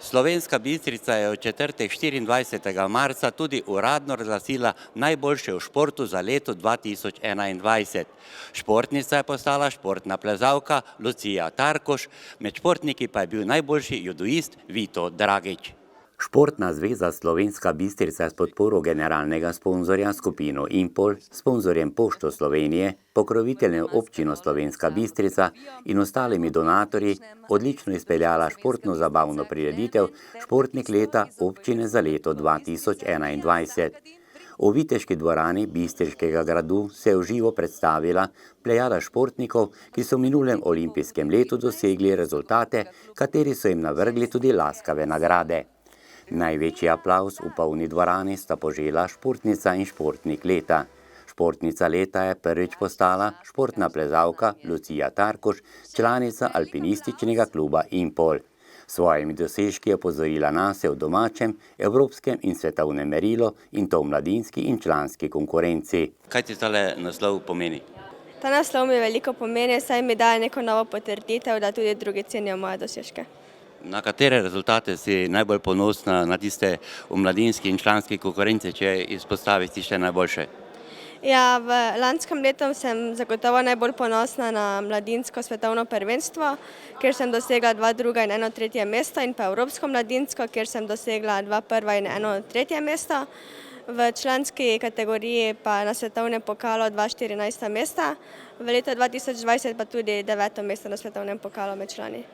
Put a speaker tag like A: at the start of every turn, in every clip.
A: Slovenska Bistrica je v četrtek 24. marca tudi uradno razglasila najboljše v športu za leto 2021. Športnica je postala športna plezalka Lucija Tarkoš, med športniki pa je bil najboljši judoist Vito Dragič. Športna zveza Slovenska Bistrica s podporo generalnega sponzorja skupino Impol, sponzorjem Pošto Slovenije, pokroviteljem občino Slovenska Bistrica in ostalimi donatorji odlično izpeljala športno zabavno prireditev Športnik leta občine za leto 2021. V viteški dvorani Bistriškega gradu se je v živo predstavila plejada športnikov, ki so v minulem olimpijskem letu dosegli rezultate, kateri so jim navrgli tudi laskave nagrade. Največji aplavz v polni dvorani sta požela športnica in športnik leta. Športnica leta je prvič postala športna plezalka Lucija Tarkoš, članica alpinističnega kluba Impol. Svojimi dosežki je opozorila nase v domačem, evropskem in svetovnem merilu in to v mladinski in članski konkurenci. Kaj ti tale naslov pomeni?
B: Ta naslov mi veliko pomeni, saj mi daje neko novo potrditev, da tudi drugi cenijo moje dosežke.
A: Na katere rezultate si najbolj ponosna na tiste v mladinski in članski konkurenci, če izpostaviš tiste najboljše?
B: Ja, v lanskem letu sem zagotovo najbolj ponosna na mladinsko svetovno prvenstvo, kjer sem dosegla 2 druga in 1 tretje mesto, in pa evropsko mladinsko, kjer sem dosegla 2 prva in 1 tretje mesto. V članski kategoriji pa na svetovnem pokalu 2 14 mesta, v letu 2020 pa tudi 9 mesto na svetovnem pokalu med člani.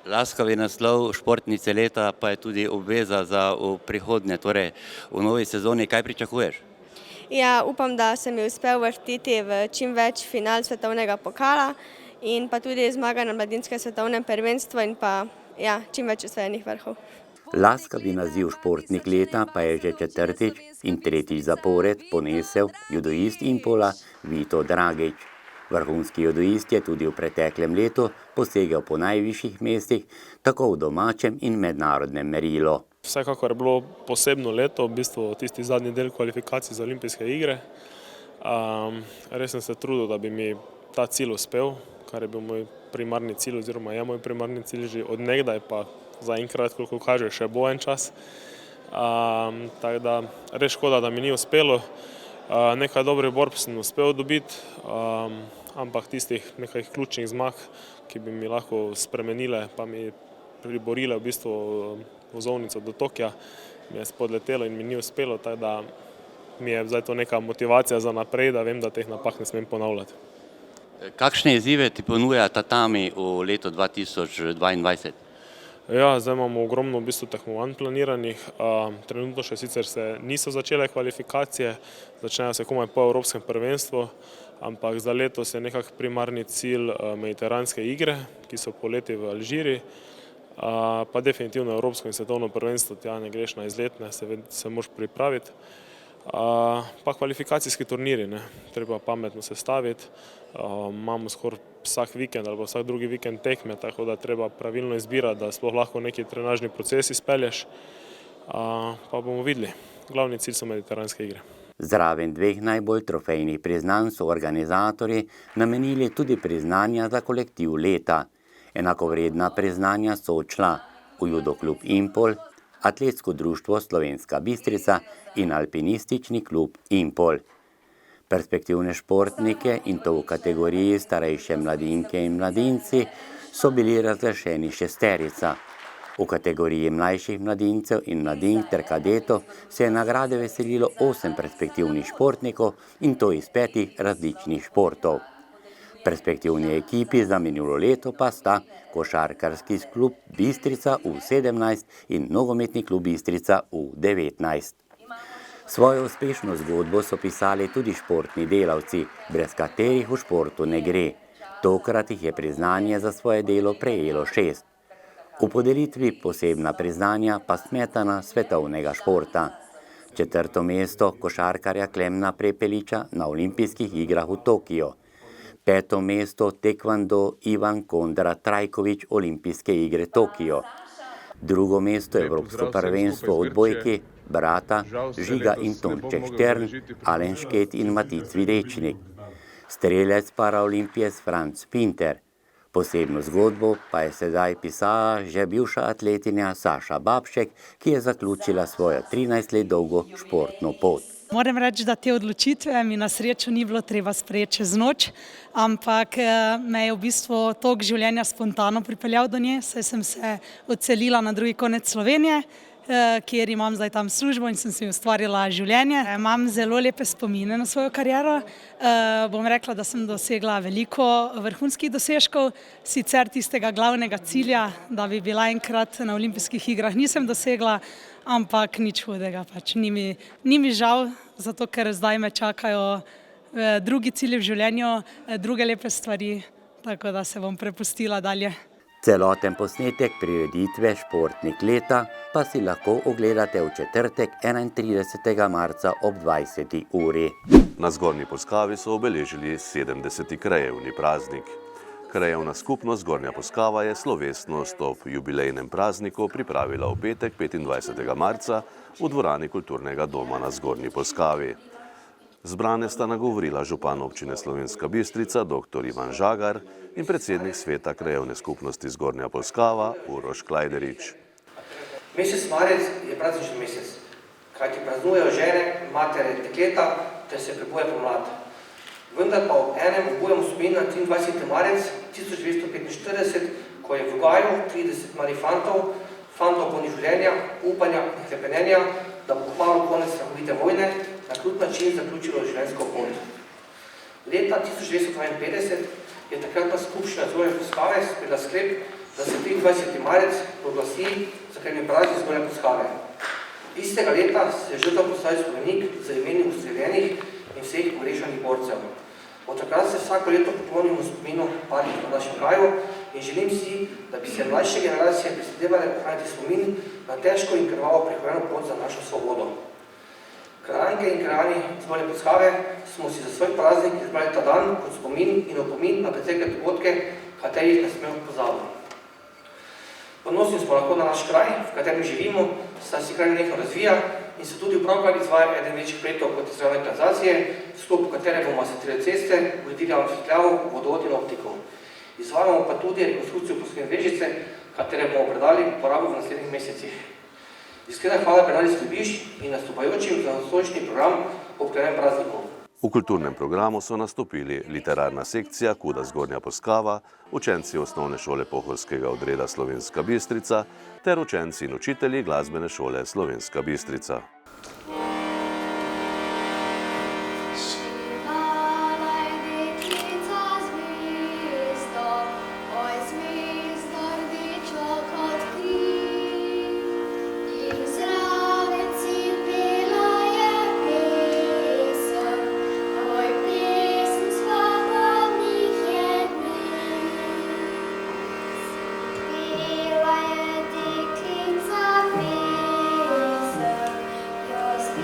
A: Laskavi naslov športnice leta pa je tudi obveza za v prihodnje, torej v novi sezoni. Kaj pričakuješ?
B: Ja, upam, da se mi uspe uvrstiti v čim več final svetovnega pokala in pa tudi zmaga na mladinskem svetovnem prvenstvu in pa čim več osvojenih vrhov.
A: Laskavi naziv športnik leta pa je že četrtič in tretjič zapored ponesel judoist Impola Vito Dragič. Vrhunski judoist je tudi v preteklem letu posegel po najvišjih mestih, tako v domačem in mednarodnem merilu.
C: Vsekakor je bilo posebno leto, v bistvu tisti zadnji del kvalifikacij za olimpijske igre. Res sem se trudil, da bi mi ta cilj uspel, kar je bil moj primarni cilj oziroma je moj primarni cilj že od nekdaj, pa zaenkrat, koliko kaže, še bo en čas. Tako da res škoda, da mi ni uspelo. Nekaj dobrih borb sem uspel dobiti, ampak tistih nekaj ključnih zmag, ki bi mi lahko spremenile, pa mi priborile v bistvu vozovnico do Tokija, mi je spodletelo in mi ni uspelo, tako da mi je zdaj to neka motivacija za naprej, da vem, da teh napak ne smem ponavljati.
A: Kakšne izzive ti ponuja tatami v letu 2022?
C: Ja, zdaj imamo ogromno v bistvu tekmovanj planiranih, trenutno še sicer se niso začele kvalifikacije, začnejo se komaj po evropskem prvenstvu, ampak za letos je nekak primarni cilj mediteranske igre, ki so poleti v Alžiriji, pa definitivno evropsko in svetovno prvenstvo, tja ne greš na izletne, se moraš pripraviti. Pa kvalifikacijski turniri, treba pametno sestaviti, imamo skoraj vsak vikend ali vsak drugi vikend tekme, tako da treba pravilno izbirati, da sploh lahko neki trenažni proces izpelješ, pa bomo videli. Glavni cilj so mediteranske igre.
A: Zraven 2 najbolj trofejnih priznanj so organizatorji namenili tudi priznanja za kolektiv leta. Enakovredna priznanja so odšla v judo klub Impol, Atletsko društvo Slovenska Bistrica in alpinistični klub Impol. Perspektivne športnike, in to v kategoriji starejše mladinke in mladinci, so bili razglašeni 6. V kategoriji mlajših mladincev in mladink ter kadetov se je nagrade veselilo 8 perspektivnih športnikov, in to iz 5 različnih športov. Perspektivni ekipi za minulo leto pa sta košarkarski klub Bistrica U17 in nogometni klub Bistrica U19. Svojo uspešno zgodbo so pisali tudi športni delavci, brez katerih v športu ne gre. Tokrat jih je priznanje za svoje delo prejelo 6. V podelitvi posebna priznanja pa smetana svetovnega športa. 4. mesto košarkarja Klemna Prepeliča na olimpijskih igrah v Tokiju. 5. mesto tekvando Ivan Kondra Trajkovič olimpijske igre Tokio. 2. mesto evropsko prvenstvo v odbojki brata Žiga in Tonček Štern, Alen Šket in Matic Videčnik. Strelec paraolimpijec Franc Pinter. Posebno zgodbo pa je sedaj pisala že bivša atletinja Saša Babšek, ki je zaključila svojo 13 let dolgo športno pot.
D: Moram reči, da te odločitve mi na srečo ni bilo treba sprejeti čez noč, ampak me je v bistvu tok življenja spontano pripeljal do nje, saj sem se odselila na drugi konec Slovenije, kjer imam zdaj tam službo in sem si ustvarila življenje. Imam zelo lepe spomine na svojo kariero. Bom rekla, da sem dosegla veliko vrhunskih dosežkov, sicer tistega glavnega cilja, da bi bila enkrat na olimpijskih igrah, nisem dosegla, ampak nič hudega, pač ni mi žal, zato ker zdaj me čakajo drugi cilji v življenju, druge lepe stvari, tako da se bom prepustila dalje.
A: Celoten posnetek prireditve Športnik leta pa si lahko ogledate v četrtek 31. marca ob 20. uri.
E: Na Zgornji Poskavi so obeležili 70. krajevni praznik. Krajevna skupnost Zgornja Poskava je slovesnost ob jubilejnem prazniku pripravila v petek 25. marca v dvorani Kulturnega doma na Zgornji Poskavi. Zbrane sta nagovorila župan občine Slovenska Bistrica dr. Ivan Žagar in predsednik sveta krajevne skupnosti Zgornja Poskava Uroš Klajderič.
F: Mesec marec je praznični mesec, kajti praznujejo žene, matere, dekleta ter se pripoje pomlad. Vendar pa ob enem obujemo spomin na 23. marec 1945, ko je v Gaju 30 mladih fantov polnih življenja, upanja in hrepenenja, da bo kmalu konec strahovite vojne, na krut način zaključilo življenjsko pot. Leta 1952 je takratna skupščina Zgornje Poskave sprejela sklep, da se 23. marec proglasi za krajevni praznik Zgornje Poskave. Istega leta se je žrtev postavil spomenik z imeni ustreljenih in vseh pogrešanih borcev. Od takrat se vsako leto poklonimo spominu padlih v našem kraju in želim si, da bi se mlajše generacije prizadevale ohraniti spomin na težko in krvavo prehojeno pot za našo svobodo. Krajanke in krajani Zgornje Poskave smo si za svoj praznik izbrali ta dan kot spomin in opomin na pretekle dogodke, katerih ne smemo pozabiti. Ponosni smo lahko na naš kraj, v katerem živimo, saj se kraj nekaj razvija in se tudi pravkar izvaja eden večjih projektov kot izravne kanalizacije, v sklopu katere bomo asfaltirali ceste, uredili javno osvetljavo, vodovod in optiko. Izvajamo pa tudi rekonstrukcijo poslovne mrežice, katere bomo predali v uporabo v naslednjih mesecih. Iskrena hvala predali Slobišč in nastopajočim za nocojšnji program ob krajevnem prazniku.
E: V kulturnem programu so nastopili literarna sekcija Kuda Zgornja Poskava, učenci osnovne šole pohorskega odreda Slovenska Bistrica ter učenci in učitelji glasbene šole Slovenska Bistrica.
G: Your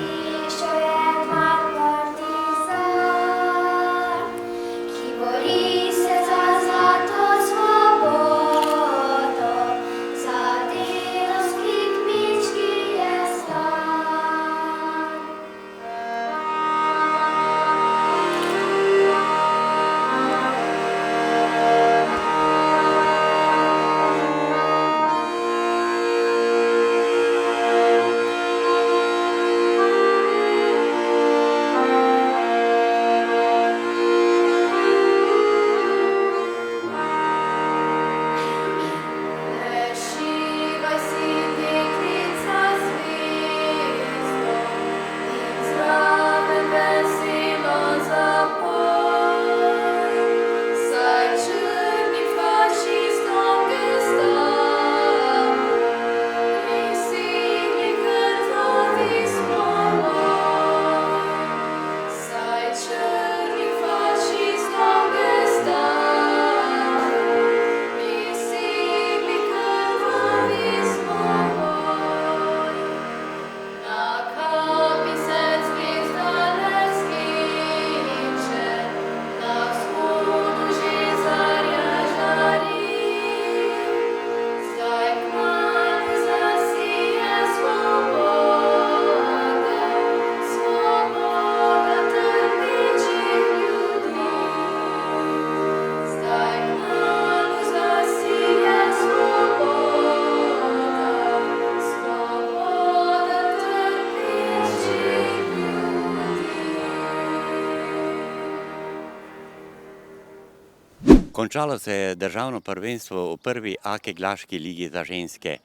A: Končalo se je državno prvenstvo v prvi A kegljaški ligi za ženske.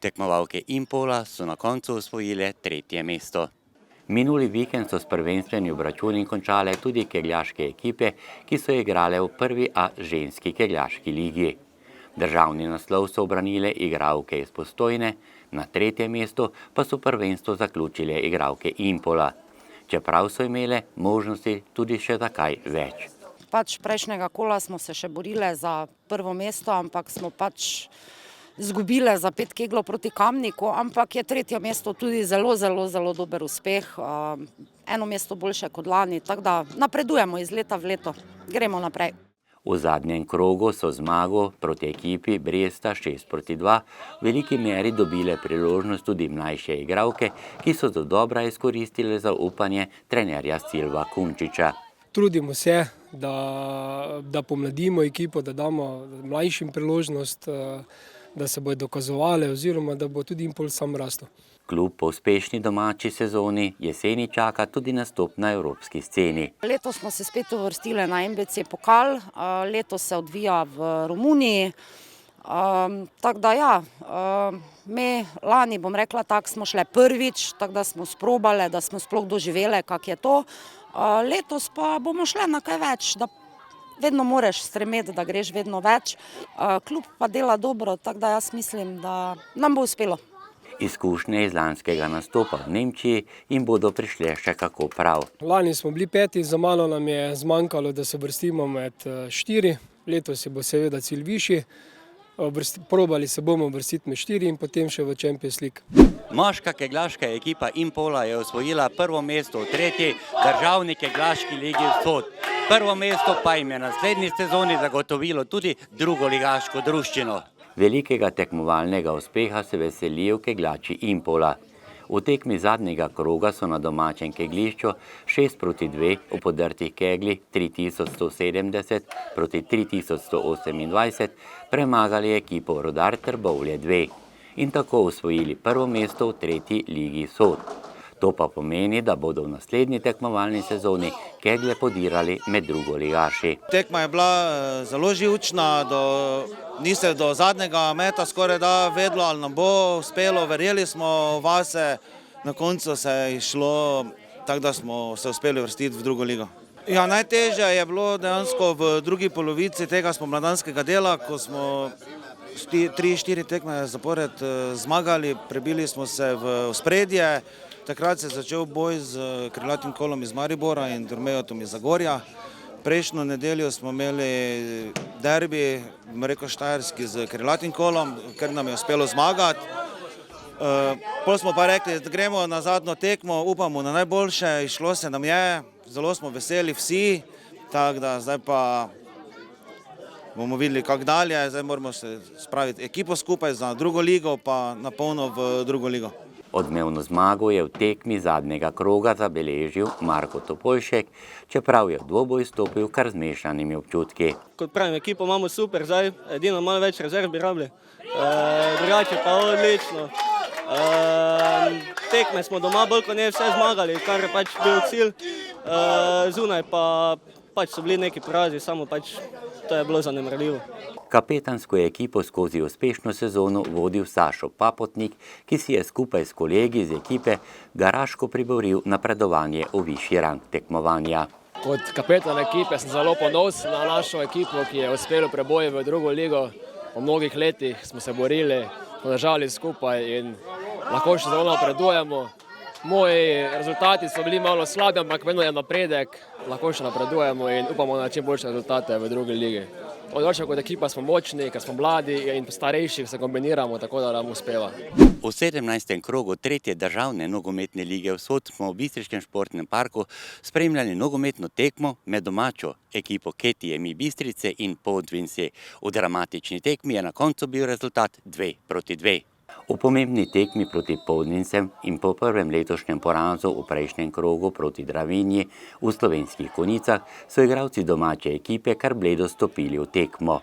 A: Tekmovalke Impola so na koncu osvojile 3. mesto. Minuli vikend so s prvenstvenim obračuni končale tudi kegljaške ekipe, ki so igrale v prvi A ženski kegljaški ligi. Državni naslov so obranile igralke iz Postojne, na 3. mestu pa so prvenstvo zaključile igralke Impola. Čeprav so imele možnosti tudi še za kaj več.
G: Prejšnjega kola smo se še borile za prvo mesto, ampak smo izgubile za 5 keglov proti Kamniku, ampak je 3. mesto tudi zelo dober uspeh. Eno mesto boljše kot lani, tako da napredujemo iz leta v leto. Gremo naprej.
A: V zadnjem krogu so zmago proti ekipi Bresta 6-2 v veliki meri dobile priložnost tudi mlajše igralke, ki so dodobra izkoristile zaupanje trenerja Silva Kunčiča.
H: Trudimo se, da pomladimo ekipo, da damo mlajšim priložnost, da se bodo dokazovali oziroma da bo tudi Impol sam rastel.
A: Klub po uspešni domači sezoni jeseni čaka tudi nastop na evropski sceni.
G: Letos smo se spet uvrstile na MBC pokal, letos se odvija v Romuniji. Tako da ja, mi lani, bom rekla tako, smo šle prvič, tako da smo sprobale, da smo sploh doživele, kak je to. Letos pa bomo šle na kaj več, da vedno moreš stremeti, da greš vedno več. Klub pa dela dobro, tako da jaz mislim, da nam bo uspelo.
A: Izkušnje iz lanskega nastopa v Nemčiji jim bodo prišle še kako prav.
H: Lani smo bili 5, za mano nam je zmanjkalo, da se vrstimo med 4. Letos je bo seveda cilj višji. Probali se bomo vrstiti med 4 in potem še v Champions League.
A: Moška kegljaška ekipa Impola je osvojila prvo mesto v 3. državni kegljaški ligi Vzhod. Prvo mesto pa jim je naslednji sezoni zagotovilo tudi drugoligaško druščino. Velikega tekmovalnega uspeha se veselijo kegljači Impola. V tekmi zadnjega kroga so na domačem keglišču 6-2 v podrtih kegli 3170 proti 3128 premagali ekipo Rudar Trbovlje 2 in tako osvojili prvo mesto v 3. ligi Sod. To pa pomeni, da bodo v naslednji tekmovalni sezoni keglje podirali med drugoligaši.
I: Tekma je bila zelo živčna, ni se do zadnjega meta skoraj da vedlo, ali nam bo uspelo, verjeli smo vase, na koncu se je šlo, tako da smo se uspeli vrstiti v drugo ligo. Ja, najtežje je bilo dejansko v drugi polovici tega spomladanskega dela, ko smo 3-4 tekme zapored zmagali, prebili smo se v ospredje. Takrat se je začel boj z Krilatim kolom iz Maribora in Dormejotom iz Zagorja. Prejšnjo nedeljo smo imeli derbi, rekel štajerski, z Krilatim kolom, ker nam je uspelo zmagati. Potem smo pa rekli, da gremo na zadnjo tekmo, upamo na najboljše, išlo se nam je, zelo smo veseli vsi, tako da zdaj pa bomo videli, kako dalje, zdaj moramo se spraviti ekipo skupaj za drugo ligo, pa na polno v drugo ligo.
A: Odmevno zmago je v tekmi zadnjega kroga zabeležil Marko Topolšek, čeprav je v dvoboj stopil kar z mešanimi občutki.
J: Kot pravim, ekipo imamo super, zdaj edino malo več rezerv bi rabili, drugače pa odlično. Tekme smo doma bolj kot ne vse zmagali, kar je pač bil cilj, zunaj pa pač so bili neki porazi, samo pač to je bilo zanemarljivo.
A: Kapetansko ekipo skozi uspešno sezono vodil Sašo Papotnik, ki si je skupaj s kolegi iz ekipe garaško priboril napredovanje v višji rang tekmovanja.
K: Kot kapetan ekipe sem zelo ponosen na našo ekipo, ki je uspelo preboje v drugo ligo. Po mnogih letih smo se borili, smo držali skupaj in lahko še zelo napredujemo. Moji rezultati so bili malo slabi, ampak vedno je napredek, lahko še napredujemo in upamo na čim boljše rezultate v drugi ligi. Odločno kot ekipa smo močni, ker smo mladi in starejši se kombiniramo, tako da nam uspeva.
A: V 17. krogu 3. državne nogometne lige Vzhod smo v Bistriškem športnem parku spremljali nogometno tekmo med domačo ekipo KTM Bistrice in Podvinci. V dramatični tekmi je na koncu bil rezultat 2-2. V pomembni tekmi proti Podvincem in po prvem letošnjem porazu v prejšnjem krogu proti Dravinji v Slovenskih Konjicah so igralci domače ekipe kar bledo stopili v tekmo.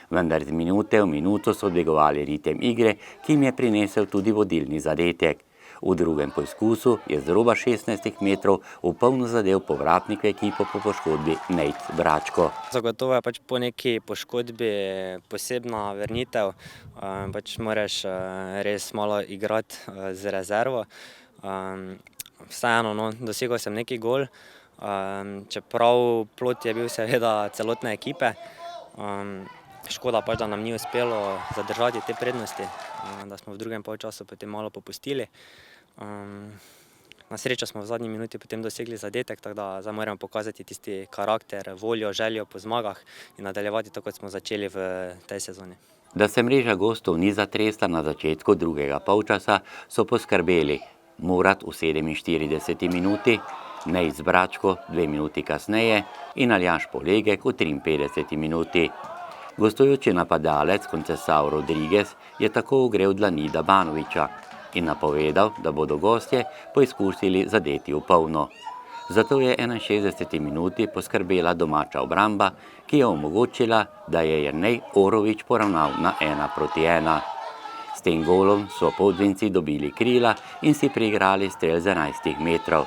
A: Vendar z minute v minuto so dvigovali ritem igre, ki jim je prinesel tudi vodilni zadetek. V drugem poizkusu je z roba 16 metrov v polno zadev povratnik v ekipo po poškodbi Nejc Bračko.
L: Zagotovo je po neki poškodbi posebna vrnitev, moraš res malo igrati z rezervo. Vseeno, dosegel sem neki gol, čeprav plod je bil seveda celotne ekipe. Škoda da nam ni uspelo zadržati te prednosti, da smo v drugem polčasu potem malo popustili. Na srečo smo v zadnji minuti potem dosegli zadetek, tako da zdaj moramo pokazati tisti karakter, voljo, željo po zmagah in nadaljevati tako, kot smo začeli v tej sezoni.
A: Da se mreža gostov ni zatresla na začetku drugega polčasa, so poskrbeli Murat v 47 minuti, Nejc Bračko 2 minuti kasneje in Aljaž Polegek v 53 minuti. Gostujoči napadalec Koncesav Rodriguez je tako ogrel dlani Dabanovića in napovedal, da bodo gostje poizkusili zadeti v polno. Zato je 61 minuti poskrbela domača obramba, ki je omogočila, da je Jernej Orović poravnal na 1:1. S tem golom so Podvinci dobili krila in si priigrali strel z 11 metrov.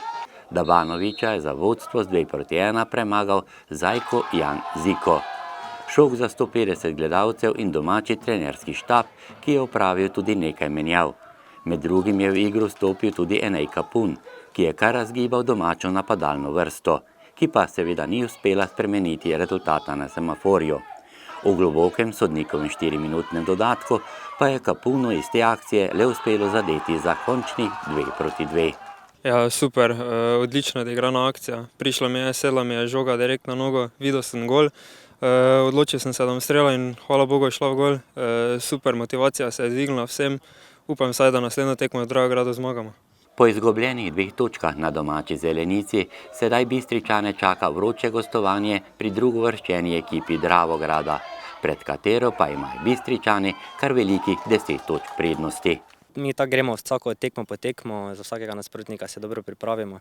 A: Dabanovića je za vodstvo z 2:1 premagal Zajko Jan Ziko. Šok za 150 gledalcev in domači trenerski štab, ki je opravil tudi nekaj menjav. Med drugim je v igro stopil tudi Enej Kapun, ki je kar razgibal domačo napadalno vrsto, ki pa seveda ni uspela spremeniti rezultata na semaforju. V globokem sodnikovem 4-minutnem dodatku pa je Kapunu iz te akcije le uspelo zadeti za končnih 2:2.
M: Ja, super, odlično odigrana akcija. Prišla mi je, sedla mi je žoga direkt na nogo, videl sem gol. Odločil sem se, da bom streljal in hvala Bogu je šla v gol. Super motivacija se je dvignila vsem. Upam vsaj, da naslednjo tekmo v Dravogradu zmagamo.
A: Po izgubljenih 2 točkah na domači zelenici sedaj Bistričane čaka vroče gostovanje pri drugovrščeni ekipi Dravograda, pred katero pa imajo Bistričani kar velikih 10 točk prednosti.
L: Mi tako gremo vsako tekmo po tekmo, za vsakega nasprotnika se dobro pripravimo.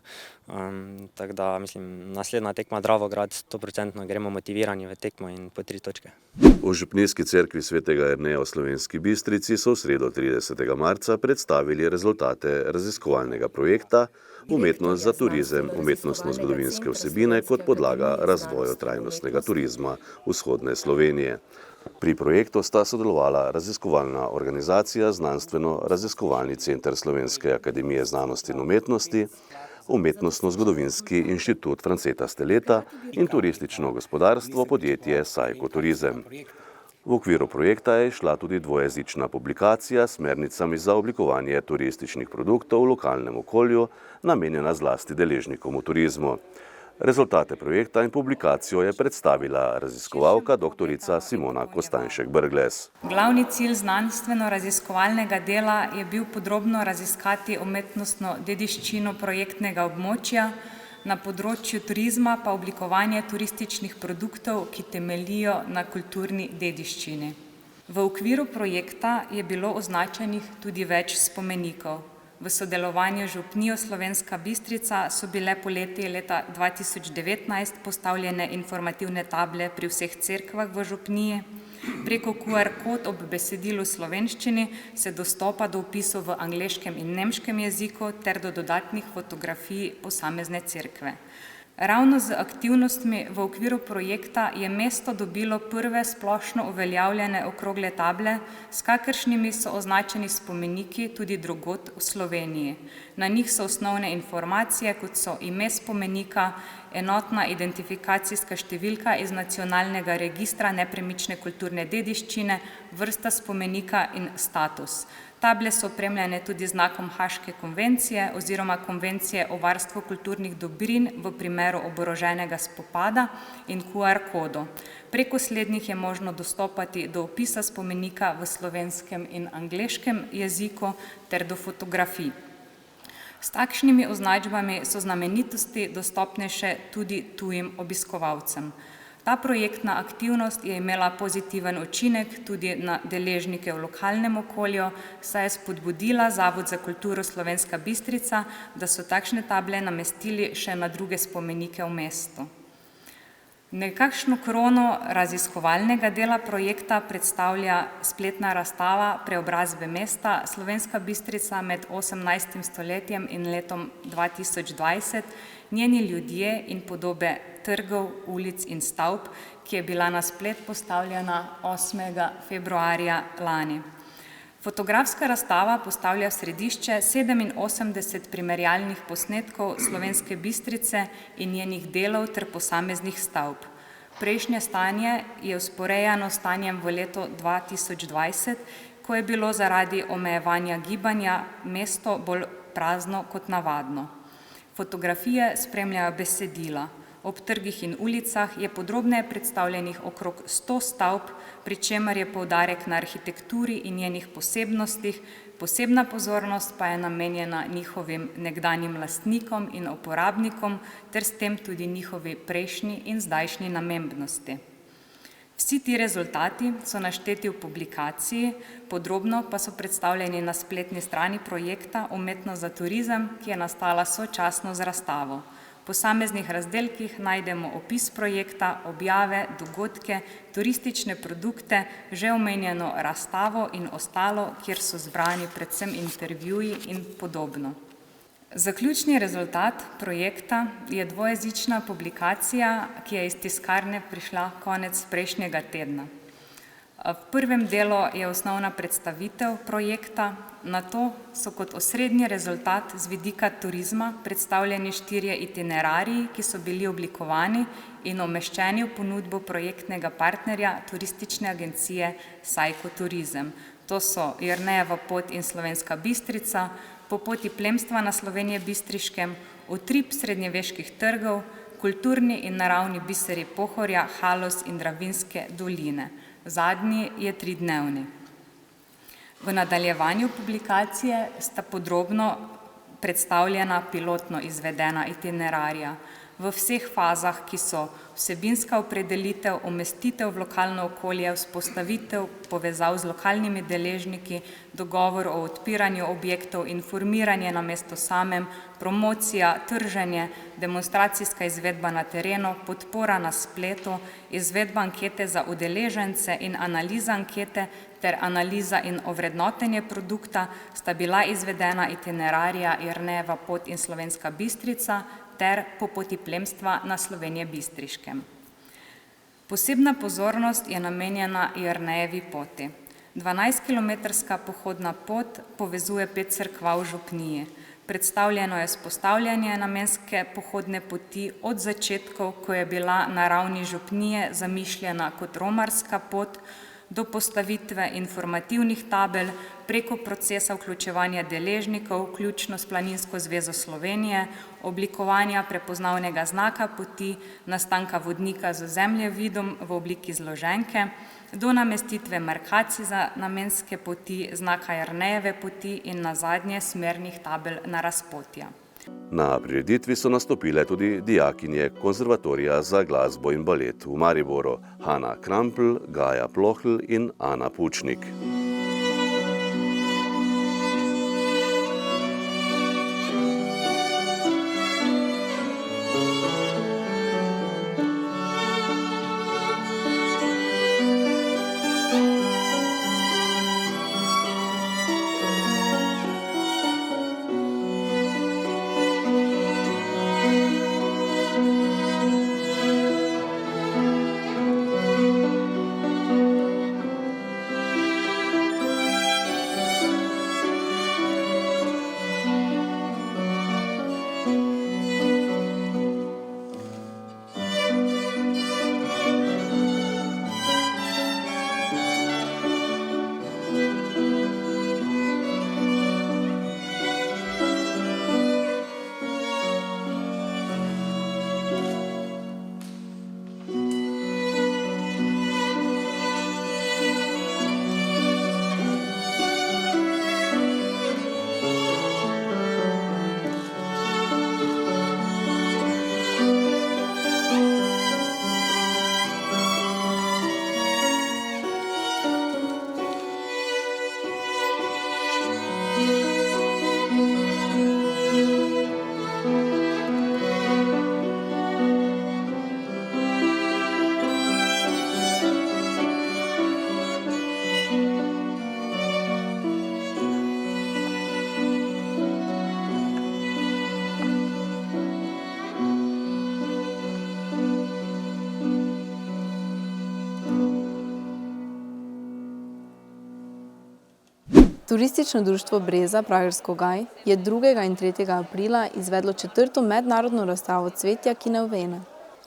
L: Tako da mislim, naslednja tekma Dravograd 100% gremo motivirani v tekmo in po 3 točke.
E: V Župnijski cerkvi svetega Jerneja v Slovenski Bistrici so v sredo 30. marca predstavili rezultate raziskovalnega projekta Umetnost za turizem, umetnostno-zgodovinske vsebine kot podlaga razvoju trajnostnega turizma vzhodne Slovenije. Pri projektu sta sodelovala raziskovalna organizacija Znanstveno-raziskovalni center Slovenske akademije znanosti in umetnosti, Umetnostno-zgodovinski inštitut Franceta Steleta in turistično gospodarstvo podjetje Sajko Turizem. V okviru projekta je šla tudi dvojezična publikacija s smernicami za oblikovanje turističnih produktov v lokalnem okolju, namenjena zlasti deležnikom v turizmu. Rezultate projekta in publikacijo je predstavila raziskovalka doktorica Simona Kostanjšek-Brglez.
N: Glavni cilj znanstveno-raziskovalnega dela je bil podrobno raziskati umetnostno dediščino projektnega območja, na področju turizma pa oblikovanje turističnih produktov, ki temeljijo na kulturni dediščini. V okviru projekta je bilo označenih tudi več spomenikov. V sodelovanju z Župnijo Slovenska Bistrica so bile poleti leta 2019 postavljene informativne table pri vseh cerkvah v župniji. Preko QR kod ob besedilu slovenščini se dostopa do opisov v angleškem in nemškem jeziku ter do dodatnih fotografij posamezne cerkve. Ravno z aktivnostmi v okviru projekta je mesto dobilo prve splošno uveljavljene okrogle table, s kakršnimi so označeni spomeniki tudi drugod v Sloveniji. Na njih so osnovne informacije, kot so ime spomenika, enotna identifikacijska številka iz nacionalnega registra nepremične kulturne dediščine, vrsta spomenika in status. Table so opremljene tudi znakom Haške konvencije oziroma Konvencije o varstvu kulturnih dobrin v primeru oboroženega spopada in QR kodo. Preko slednjih je možno dostopati do opisa spomenika v slovenskem in angleškem jeziku ter do fotografij. S takšnimi označbami so znamenitosti dostopnejše tudi tujim obiskovalcem. Ta projektna aktivnost je imela pozitiven učinek tudi na deležnike v lokalnem okolju, saj je spodbudila Zavod za kulturo Slovenska Bistrica, da so takšne table namestili še na druge spomenike v mestu. Nekakšno krono raziskovalnega dela projekta predstavlja spletna razstava Preobrazbe mesta Slovenska Bistrica med 18. stoletjem in letom 2020, njeni ljudje in podobe trgov, ulic in stavb, ki je bila na splet postavljena 8. februarja lani. Fotografska razstava postavlja v središče 87 primerjalnih posnetkov Slovenske Bistrice in njenih delov ter posameznih stavb. Prejšnje stanje je vzporejeno s stanjem v letu 2020, ko je bilo zaradi omejevanja gibanja mesto bolj prazno kot navadno. Fotografije spremljajo besedila. Ob trgih in ulicah je podrobneje predstavljenih okrog 100 stavb, pri čemer je poudarek na arhitekturi in njenih posebnostih, posebna pozornost pa je namenjena njihovim nekdanjim lastnikom in uporabnikom ter s tem tudi njihovi prejšnji in zdajšnji namembnosti. Vsi ti rezultati so našteti v publikaciji, podrobno pa so predstavljeni na spletni strani projekta Umetnost za turizem, ki je nastala sočasno z razstavo. V posameznih razdelkih najdemo opis projekta, objave, dogodke, turistične produkte, že omenjeno razstavo in ostalo, kjer so zbrani predvsem intervjuji in podobno. Zaključni rezultat projekta je dvojezična publikacija, ki je iz tiskarne prišla konec prejšnjega tedna. V prvem delu je osnovna predstavitev projekta, nato so kot osrednji rezultat z vidika turizma predstavljeni 4 itinerariji, ki so bili oblikovani in umeščeni v ponudbo projektnega partnerja turistične agencije Sajko Turizem. To so Jernejeva pot in Slovenska Bistrica, po poti plemstva na Slovenije Bistriškem, utrip srednjeveških trgov, kulturni in naravni biseri Pohorja, Haloz in Dravinjske doline. Zadnji je 3-dnevni. V nadaljevanju publikacije sta podrobno predstavljena pilotno izvedena itinerarija v vseh fazah, ki so vsebinska opredelitev, umestitev v lokalno okolje, vzpostavitev povezav z lokalnimi deležniki, dogovor o odpiranju objektov, informiranje na mestu samem, promocija, trženje, demonstracijska izvedba na terenu, podpora na spletu, izvedba ankete za udeležence in analiza ankete ter analiza in ovrednotenje produkta sta bila izvedena itinerarija Jernejeva pot in Slovenska Bistrica ter po poti plemstva na Slovenije Bistriškem. Posebna pozornost je namenjena Jernejevi poti. 12-kilometrska pohodna pot povezuje 5 cerkva v župniji. Predstavljeno je vzpostavljanje namenske pohodne poti od začetkov, ko je bila na ravni župnije zamišljena kot romarska pot, do postavitve informativnih tabel preko procesa vključevanja deležnikov, vključno s Planinsko zvezo Slovenije, oblikovanja prepoznavnega znaka poti, nastanka vodnika z zemljevidom v obliki zloženke, do namestitve markacij za namenske poti, znaka Jernejeve poti in nazadnje smernih tabel na razpotja.
E: Na prireditvi so nastopile tudi dijakinje Konzervatorija za glasbo in balet v Mariboru, Hanna Krampl, Gaja Plohl in Ana Pučnik.
O: Turistično društvo Breza Pragersko Gaj je 2. in 3. aprila izvedlo 4. mednarodno razstavo cvetja, ki ne uvene.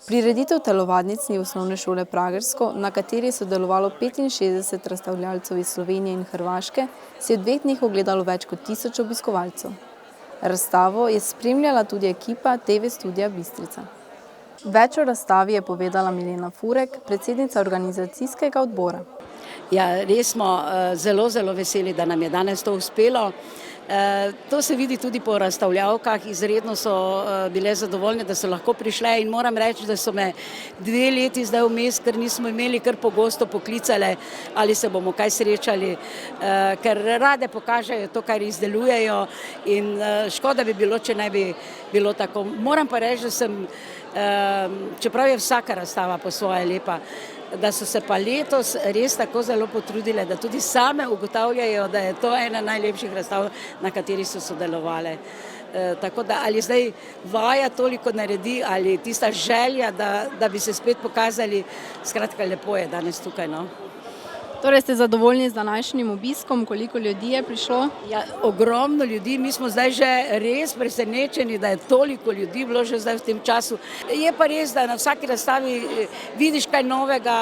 O: Prireditev telovadnic ni osnovne šole Pragersko, na kateri je sodelovalo 65 razstavljalcev iz Slovenije in Hrvaške, si je v 2 dneh ogledalo več kot 1000 obiskovalcev. Razstavo je spremljala tudi ekipa TV Studia Bistrica. Več o razstavi je povedala Milena Furek, predsednica organizacijskega odbora.
P: Ja, res smo zelo, zelo veseli, da nam je danes to uspelo. To se vidi tudi po razstavljavkah, izredno so bile zadovoljne, da so lahko prišle in moram reči, da so me 2 leti zdaj vmes, ker nismo imeli kar pogosto poklicale, ali se bomo kaj srečali, ker rade pokažejo to, kar izdelujejo in škoda bi bilo, če ne bi bilo tako. Moram pa reči, da sem, čeprav je vsaka razstava po svoje lepa, da so se pa letos res tako zelo potrudile, da tudi same ugotavljajo, da je to ena najlepših razstav, na kateri so sodelovale. Tako da ali zdaj vaja toliko naredi, ali tista želja, da bi se spet pokazali, skratka lepo je danes tukaj, no.
O: Torej ste zadovoljni z današnjim obiskom, koliko ljudi je prišlo?
P: Ja, ogromno ljudi, mi smo zdaj že res presenečeni, da je toliko ljudi bilo že zdaj v tem času. Je pa res, da na vsaki razstavi vidiš kaj novega,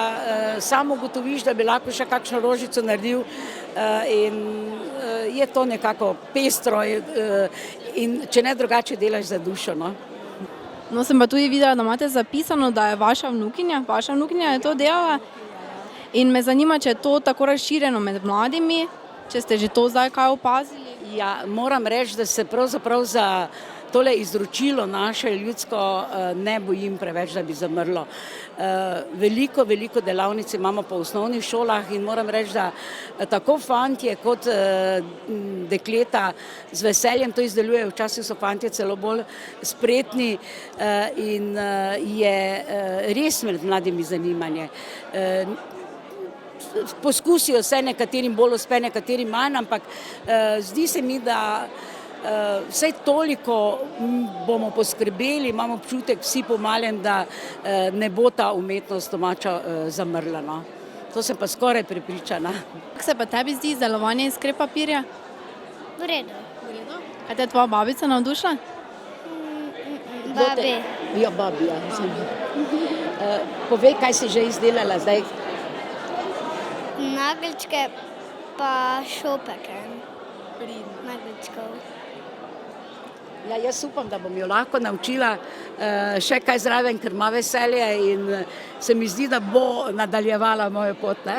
P: samo ugotoviš, da bi lahko še kakšno rožico naredil in je to nekako pestro in če ne drugače delaš za dušo, no.
O: No, sem pa tudi videla, da imate zapisano, da je vaša vnukinja je to delala. In me zanima, če je to tako razširjeno med mladimi, če ste že to zdaj kaj opazili?
P: Ja, moram reči, da se pravzaprav za tole izročilo naše ljudsko ne bojim preveč, da bi zamrlo. Veliko delavnic imamo po osnovnih šolah in moram reči, da tako fantje kot dekleta z veseljem to izdelujejo. Včasih so fantje celo bolj spretni in je res med mladimi zanimanje. Poskusijo se, nekaterim bolj uspe, nekaterim manj, ampak zdi se mi, da vsaj toliko bomo poskrbeli, imamo občutek vsi po malem, da ne bo ta umetnost domača zamrla, no. To sem pa skoraj prepričana.
O: Kako se pa tebi zdi izdelovanje iz krep papirja?
Q: V redu.
O: Kaj te je tvoja babica navdušila?
Q: Babi.
P: Ja, babi, ja. Povej, kaj si že izdelala zdaj?
Q: Nageljčke pa šopeke. Nageljčkov.
P: Ja, jaz upam, da bom jo lahko naučila še kaj zraven, ker ima veselje in se mi zdi, da bo nadaljevala mojo pot, ne.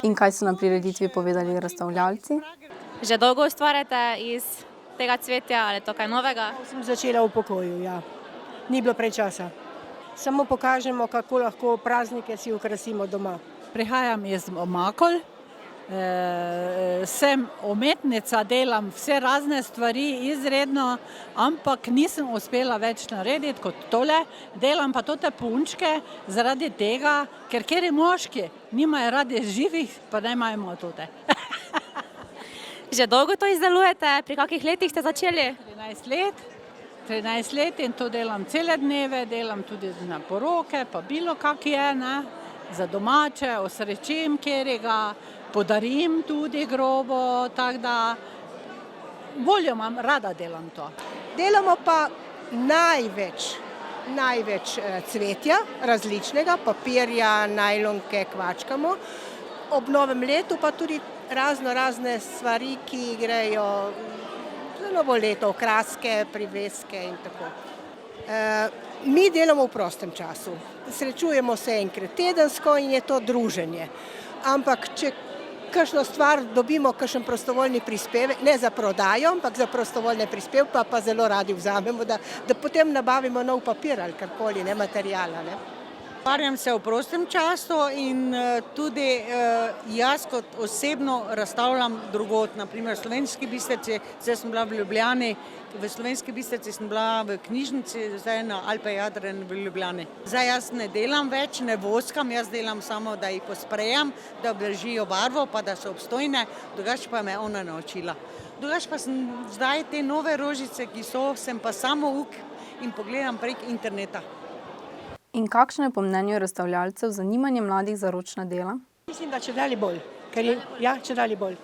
O: In kaj so na prireditvi povedali razstavljalci?
R: Že dolgo ustvarjate iz tega cvetja ali to kaj novega?
S: Sem začela v pokoju, ja. Ni bilo prečasa. Samo pokažemo, kako lahko praznike si okrasimo doma.
T: Prihajam iz Omakol, sem umetnica, delam vse razne stvari izredno, ampak nisem uspela več narediti kot tole. Delam pa tote punčke zaradi tega, ker kjeri moški nimajo radi živih, pa ne imamo tote.
R: Že dolgo to izdelujete? Pri kakih letih ste začeli?
T: 13 let in to delam cele dneve, delam tudi na poroke, pa bilo kak je, ne. Za domače, osrečim kjerega, podarim tudi grobo, tako da voljo imam, rada delam to.
S: Delamo pa največ cvetja, različnega, papirja, najlonke kvačkamo. Ob novem letu pa tudi razne stvari, ki grejo za novo leto, okraske, priveske in tako. Mi delamo v prostem času. Srečujemo se enkrat tedensko in je to druženje. Ampak če kakšno stvar dobimo, kakšen prostovoljni prispevek, ne za prodajo, ampak za prostovoljne prispevke, pa zelo radi vzamemo, da potem nabavimo nov papir ali karkoli, ne, materijala, ne.
T: Ukvarjam se v prostem času in tudi jaz kot osebno razstavljam drugod, naprimer v Slovenski Bistrici, zdaj sem bila v Ljubljani, v Slovenski Bistrici sem bila v knjižnici, zdaj na Alpe Jadran v Ljubljani. Zdaj jaz ne delam več, ne voskam, jaz delam samo, da jih posprejam, da obdržijo barvo, pa da so obstojne, drugače pa me ona naučila. Drugače pa sem zdaj te nove rožice, ki so, sem pa samo uk in pogledam prek interneta.
O: In kakšno je po mnenju razstavljalcev zanimanje mladih za ročna dela?
S: Mislim, da čedalje bolj.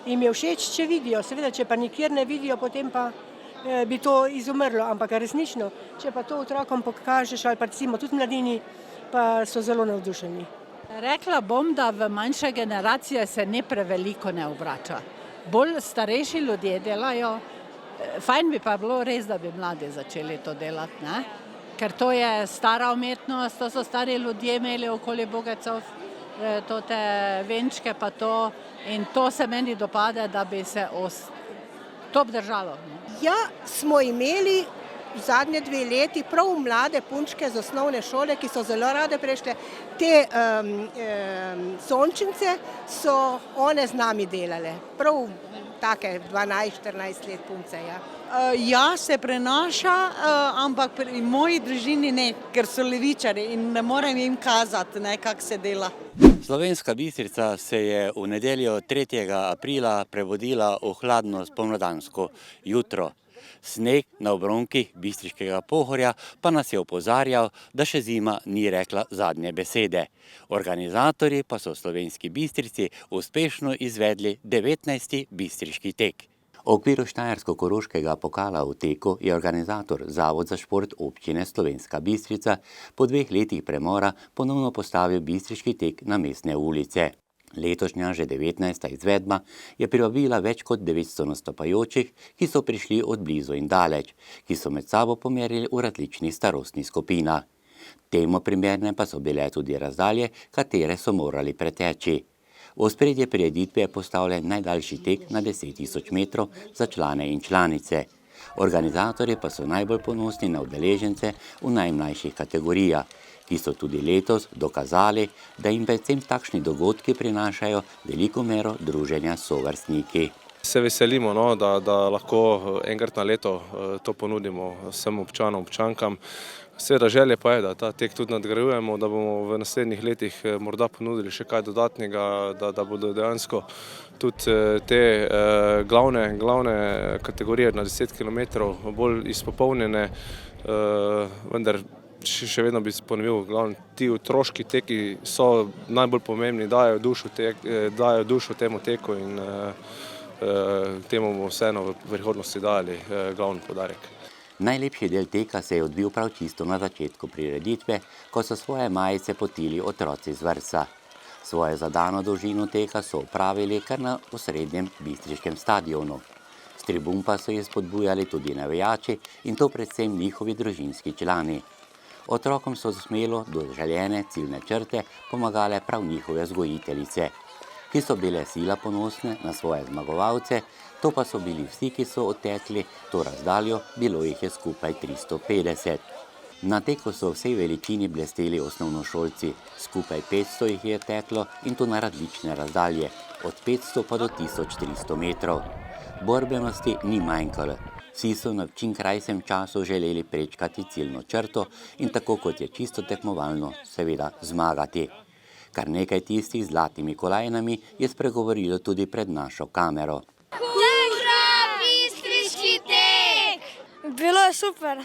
S: jim je všeč, če vidijo. Seveda, če pa nikjer ne vidijo, potem pa bi to izumrlo, ampak resnično, če pa to otrokom pokažeš ali pa recimo tudi mladini, pa so zelo navdušeni.
U: Rekla bom, da v manjše generacije se ne preveliko ne obrača. Bolj starejši ljudje delajo, fajn bi pa bilo res, da bi mladi začeli to delati, ne? Ker to je stara umetnost, to so stari ljudje imeli okoli bogacov, to te venčke pa to in to se meni dopade, da bi se to obdržalo.
S: Ja, smo imeli v zadnje 2 leti prav mlade punčke z osnovne šole, ki so zelo rade prešle. Te sončnice so one z nami delale, prav take 12-14 let punce, ja.
T: Ja, se prenaša, ampak pri moji družini ne, ker so levičari in ne morem jim kazati, kako se dela.
A: Slovenska Bistrica se je v nedeljo 3. aprila prebudila v hladno spomladansko jutro. Sneg na obronkih Bistriškega Pohorja pa nas je opozarjal, da še zima ni rekla zadnje besede. Organizatorji pa so v Slovenski Bistrici uspešno izvedli 19. bistriški tek. V okviru Štajersko-koroškega pokala v teku je organizator Zavod za šport občine Slovenska Bistrica po 2 letih premora ponovno postavil bistriški tek na mestne ulice. Letošnja že 19. izvedba je privabila več kot 900 nastopajočih, ki so prišli od blizu in daleč, ki so med sabo pomerili v različnih starostnih skupinah. Temu primerne pa so bile tudi razdalje, katere so morali preteči. V ospredje prireditve je postavljen najdaljši tek na 10.000 metrov za člane in članice. Organizatorji pa so najbolj ponosni na udeležence v najmlajših kategorijah, ki so tudi letos dokazali, da jim predvsem takšni dogodki prinašajo veliko mero druženja s sovrstniki.
C: Se veselimo, da lahko enkrat na leto to ponudimo vsem občanom, občankam. Seveda želje pa je, da ta tek tudi nadgrajujemo, da bomo v naslednjih letih morda ponudili še kaj dodatnega, da bodo dejansko tudi te glavne kategorije na 10 km bolj izpopolnjene, vendar še vedno bi ponovil, ti otroški teki so najbolj pomembni, dajo dušo temu teku in temu bomo vseeno v prihodnosti dali glavni poudarek.
A: Najlepši del teka se je odvil prav čisto na začetku prireditve, ko so svoje majice potili otroci z vrtca. Svojo zadano dolžino teka so opravili kar na osrednjem bistriškem stadionu. S tribun pa so jih spodbujali tudi navijači in to predvsem njihovi družinski člani. Otrokom so smelo do željene ciljne črte pomagale prav njihove vzgojiteljice, ki so bile sila ponosne na svoje zmagovalce, to pa so bili vsi, ki so odtekli to razdaljo, bilo jih je skupaj 350. Na teku so v vsej veličini blesteli osnovnošolci, skupaj 500 jih je teklo in to na različne razdalje, od 500 pa do 1300 metrov. Borbenosti ni manjkalo. Vsi so v čim krajšem času želeli prečkati ciljno črto in tako kot je čisto tekmovalno, seveda zmagati. Kar nekaj tistih z zlatimi kolajnami je spregovorilo tudi pred našo kamero.
Q: Hurra, bistriški tek!
B: Bilo je super.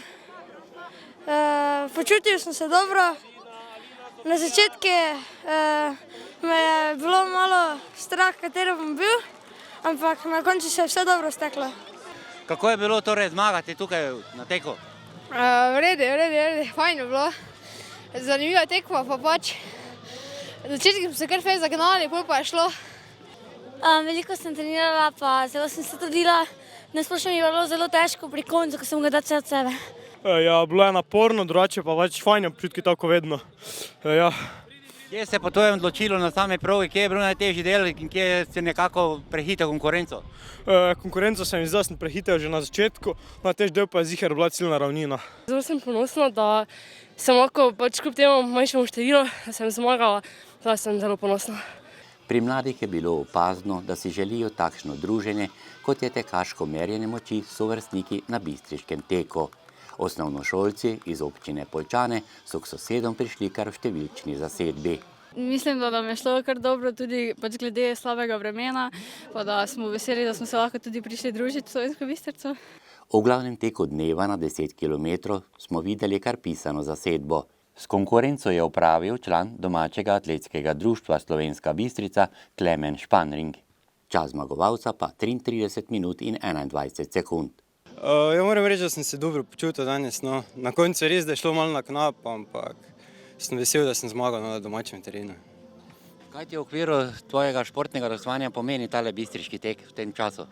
B: Počutil sem se dobro. Na začetku me je bilo malo strah, katero bom bil, ampak na koncu se je vse dobro steklo.
V: Kako je bilo torej zmagati tukaj na teku?
B: V redu, fajn je bilo. Zanimiva tekma pa pač. Na začetku smo se kar fej zagnali, pol pa je šlo.
Q: Veliko sem trenirala, pa zelo sem se trudila. Nasplošno mi je bilo zelo težko pri koncu, ko sem ga dala vse od sebe.
W: Ja, bilo je naporno, drugače pa pač fajn občutki tako vedno. Ja.
V: Kje se je po tvojem odločilo na sami progi, kje je bilo najtežji del in kje si nekako prehitel konkurenco?
W: Konkurenco sem zdaj prehitel že na začetku, najtežji del pa je ziher bila ciljna ravnina.
X: Zelo sem ponosna, da sem lahko pač kljub temu manjšemu številu, da sem zmagala, zdaj sem zelo ponosna.
A: Pri mladih je bilo opazno, da si želijo takšno druženje, kot je tekaško merjenje moči s sovrstniki na bistriškem teku. Osnovnošolci iz občine Poljčane so k sosedom prišli kar v številčni zasedbi.
Y: Mislim, da nam je šlo kar dobro tudi pač glede slabega vremena, pa da smo veseli, da smo se lahko tudi prišli družiti v Slovensko Bistrico.
A: V glavnem teku dneva na 10 km smo videli kar pisano zasedbo. S konkurenco je opravil član domačega atletskega društva Slovenska Bistrica Klemen Španring. čas zmagovalca pa 33 minut in 21 sekund.
W: Ja, moram reči, da sem se dobro počutil danes. No. Na koncu res, da je šlo malo na knap, ampak sem vesel, da sem zmagal na domačem terenu.
A: Kaj ti v okviru tvojega športnega razvanja pomeni tale bistriški tek v tem času?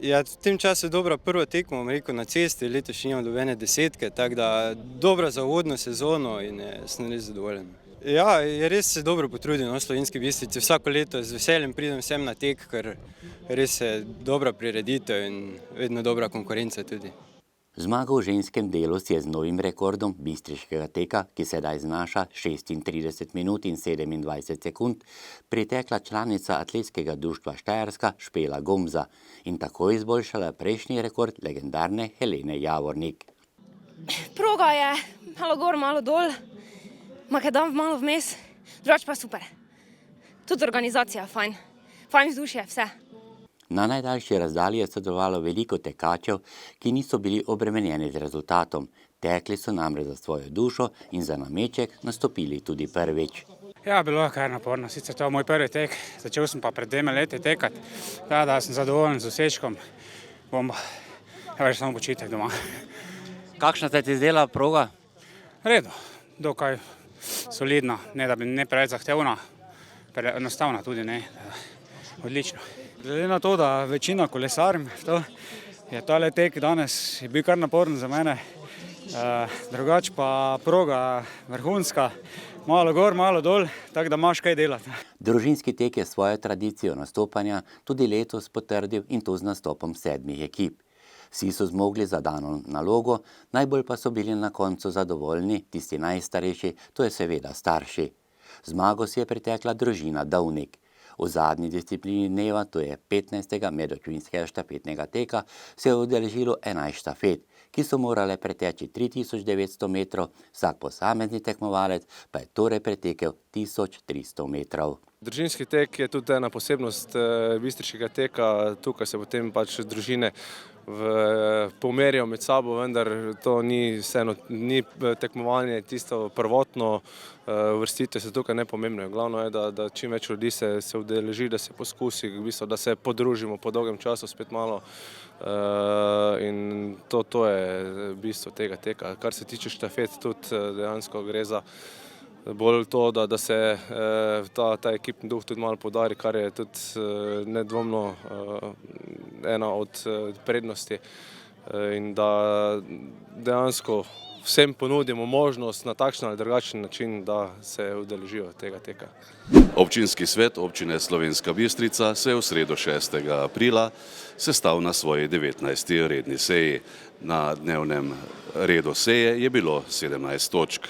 W: Ja, v tem času je dobra prva tekma, bom rekel, na cesti, letos še nimam dobene desetke, tako da dobra za uvodno sezono in sem res zadovoljen. Ja, je res se dobro potrudil na Slovenski Bistrici, vsako leto z veseljem pridem sem na tek, ker res je dobra prireditev in vedno dobra konkurenca tudi.
A: Zmago v ženskem delu si je z novim rekordom bistriškega teka, ki sedaj znaša 36 minut in 27 sekund, pritekla članica atletskega društva Štajerska Špela Gomza in tako izboljšala prejšnji rekord legendarne Helene Javornik.
R: Proga je malo gor, malo dol, makadam malo vmes, drugače pa super. Tudi organizacija fajn, fajn vzdušje, vse.
A: Na najdaljši razdalji je sodelovalo veliko tekačev, ki niso bili obremenjeni z rezultatom. Tekli so namreč za svojo dušo in za nameček nastopili tudi prvič.
V: Ja, bilo je kar naporno. Sicer to je moj prvi tek, začel sem pa pred 2 leti tekati. Ja, da sem zadovoljen z dosežkom. Bom več samo počitek doma.
A: Kakšna se ti zdela proga?
V: Redu, dokaj solidna, ne da bi ne preveč zahtevna, enostavna tudi ne. Odlično. Glede na to, da večina kolesarim, je tale tek danes bil kar naporen za mene. Drugače pa proga vrhunska, malo gor, malo dol, tako da imaš kaj delati.
A: Družinski tek je svojo tradicijo nastopanja tudi letos potrdil in to z nastopom 7 ekip. Vsi so zmogli zadano nalogo, najbolj pa so bili na koncu zadovoljni tisti najstarejši, to je seveda starši. Zmago si je pritekla družina Dovnik. V zadnji disciplini dneva, to je 15. medobčinskega štafetnega teka, se je udeležilo 11 štafet, ki so morale preteči 3900 metrov, vsak posamezni tekmovalec pa je torej pretekel 1300 metrov.
C: Družinski tek je tudi ena posebnost bistriškega teka, tukaj se potem pač družine pomerijo med sabo, vendar to ni tekmovanje tisto prvotno, uvrstitve se tukaj ne pomembno. Glavno je, da čim več ljudi se udeleži, da se poskusi, da se podružimo po dolgem času spet malo in to je bistvo tega teka. Kar se tiče štafet, tudi dejansko gre za bolj to, da se ta ekipni duh tudi malo podari, kar je tudi nedvomno ena od prednosti in da dejansko vsem ponudimo možnost na takšen ali drugačen način, da se udeležijo tega teka.
E: Občinski svet občine Slovenska Bistrica se je v sredo 6. aprila sestal na svoji 19. redni seji. Na dnevnem redu seje je bilo 17 točk.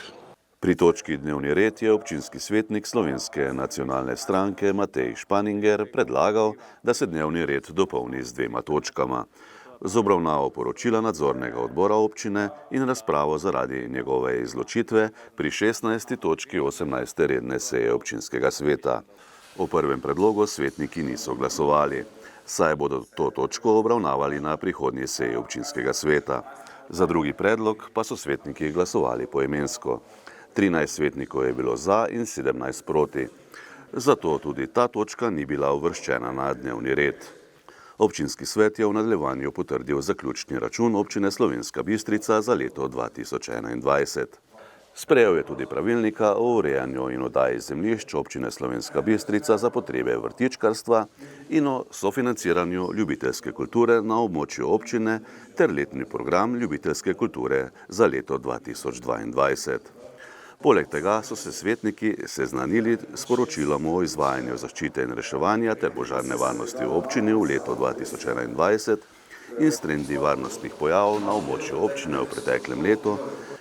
E: Pri točki dnevni red je občinski svetnik Slovenske nacionalne stranke Matej Španinger predlagal, da se dnevni red dopolni z 2 točkama. Z obravnavo poročila nadzornega odbora občine in razpravo zaradi njegove izločitve pri 16. točki 18. redne seje občinskega sveta. O prvem predlogu svetniki niso glasovali, saj bodo to točko obravnavali na prihodnji seji občinskega sveta. Za drugi predlog pa so svetniki glasovali poimensko. 13 svetnikov je bilo za in 17 proti. Zato tudi ta točka ni bila uvrščena na dnevni red. Občinski svet je v nadaljevanju potrdil zaključni račun občine Slovenska Bistrica za leto 2021. Sprejel je tudi pravilnika o urejanju in oddaji zemljišč občine Slovenska Bistrica za potrebe vrtičkarstva in o sofinanciranju ljubiteljske kulture na območju občine ter letni program ljubiteljske kulture za leto 2022. Poleg tega so se svetniki seznanili s poročilom o izvajanju zaščite in reševanja ter požarne varnosti v občini v letu 2021 in s trendi varnostnih pojavov na območju občine v preteklem letu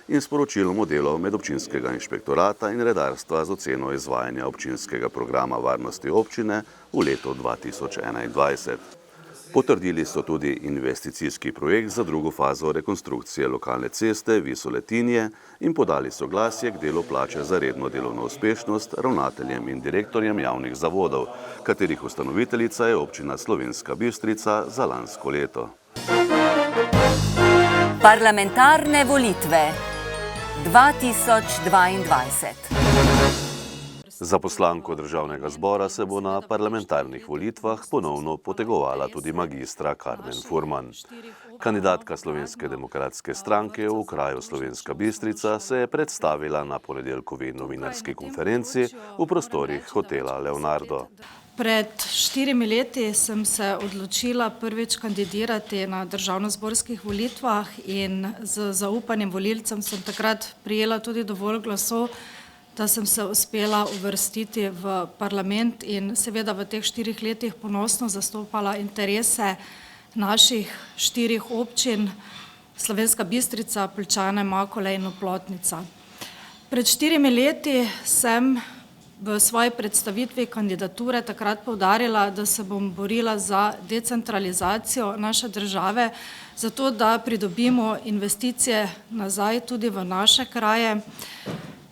E: in s poročilom o delu medobčinskega inšpektorata in redarstva z oceno izvajanja občinskega programa varnosti občine v letu 2021. Potrdili so tudi investicijski projekt za drugo fazo rekonstrukcije lokalne ceste Visole-Tinje in podali soglasje k delu plače za redno delovno uspešnost ravnateljem in direktorjem javnih zavodov, katerih ustanoviteljica je občina Slovenska Bistrica za lansko leto.
D: Parlamentarne volitve 2022.
E: Za poslanko državnega zbora se bo na parlamentarnih volitvah ponovno potegovala tudi magistra Karmen Furman. Kandidatka Slovenske demokratske stranke v okraju Slovenska Bistrica se je predstavila na ponedeljkovi novinarski konferenci v prostorih hotela Leonardo.
D: Pred 4 leti sem se odločila prvič kandidirati na državnozborskih volitvah in z zaupanjem volilcem sem takrat prijela tudi dovolj glasov, da sem se uspela uvrstiti v parlament in seveda v teh 4 letih ponosno zastopala interese naših 4 občin, Slovenska Bistrica, Poljčane, Makole in Oplotnica. Pred 4 leti sem v svoji predstavitvi kandidature takrat poudarila, da se bom borila za decentralizacijo naše države, zato da pridobimo investicije nazaj tudi v naše kraje,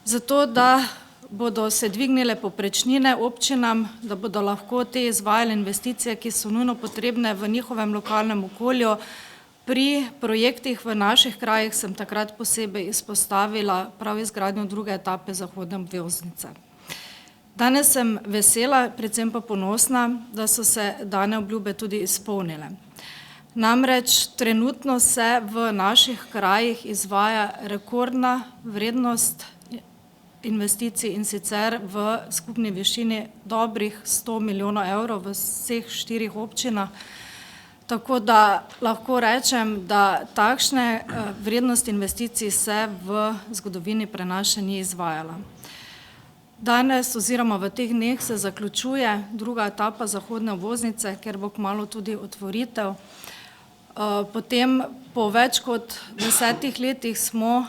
D: zato da bodo se dvignile povprečnine občinam, da bodo lahko te izvajale investicije, ki so nujno potrebne v njihovem lokalnem okolju. Pri projektih v naših krajih sem takrat posebej izpostavila prav izgradnjo druge etape zahodne obvoznice. Danes sem vesela, predvsem pa ponosna, da so se dane obljube tudi izpolnile. Namreč trenutno se v naših krajih izvaja rekordna vrednost investicij in sicer v skupni višini dobrih 100 milijonov evrov v vseh 4 občinah. Tako da lahko rečem, da takšne vrednosti investicij se v zgodovini pri nas še ni izvajala. Danes oziroma v teh dneh se zaključuje druga etapa zahodne obvoznice, ker bo kmalu tudi otvoritev. Potem po več kot 10 letih smo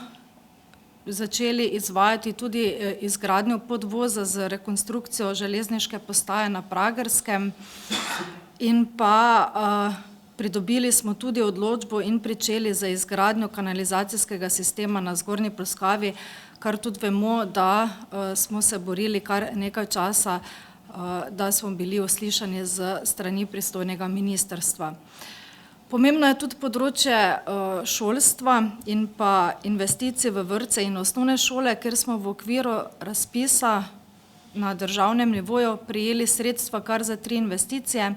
D: začeli izvajati tudi izgradnjo podvoza z rekonstrukcijo železniške postaje na Pragerskem in pa pridobili smo tudi odločbo in pričeli za izgradnjo kanalizacijskega sistema na Zgornji Plskavi, kar tudi vemo, da smo se borili kar nekaj časa, da smo bili uslišani z strani pristojnega ministrstva. Pomembno je tudi področje šolstva in pa investicij v vrtce in osnovne šole, ker smo v okviru razpisa na državnem nivoju prijeli sredstva kar za 3 investicije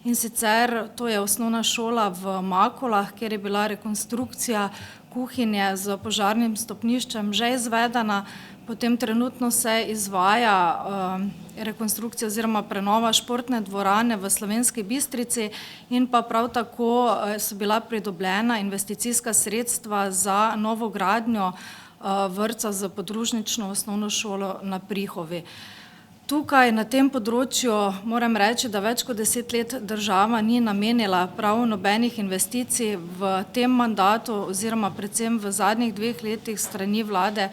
D: in sicer to je osnovna šola v Makolah, kjer je bila rekonstrukcija kuhinje z požarnim stopniščem že izvedena, potem trenutno se izvaja rekonstrukcija oziroma prenova športne dvorane v Slovenski Bistrici in pa prav tako so bila pridobljena investicijska sredstva za novo gradnjo vrtca za podružnično osnovno šolo na Prihovi. Tukaj na tem področju moram reči, da več kot 10 let država ni namenila prav nobenih investicij v tem mandatu oziroma predvsem v zadnjih 2 letih strani vlade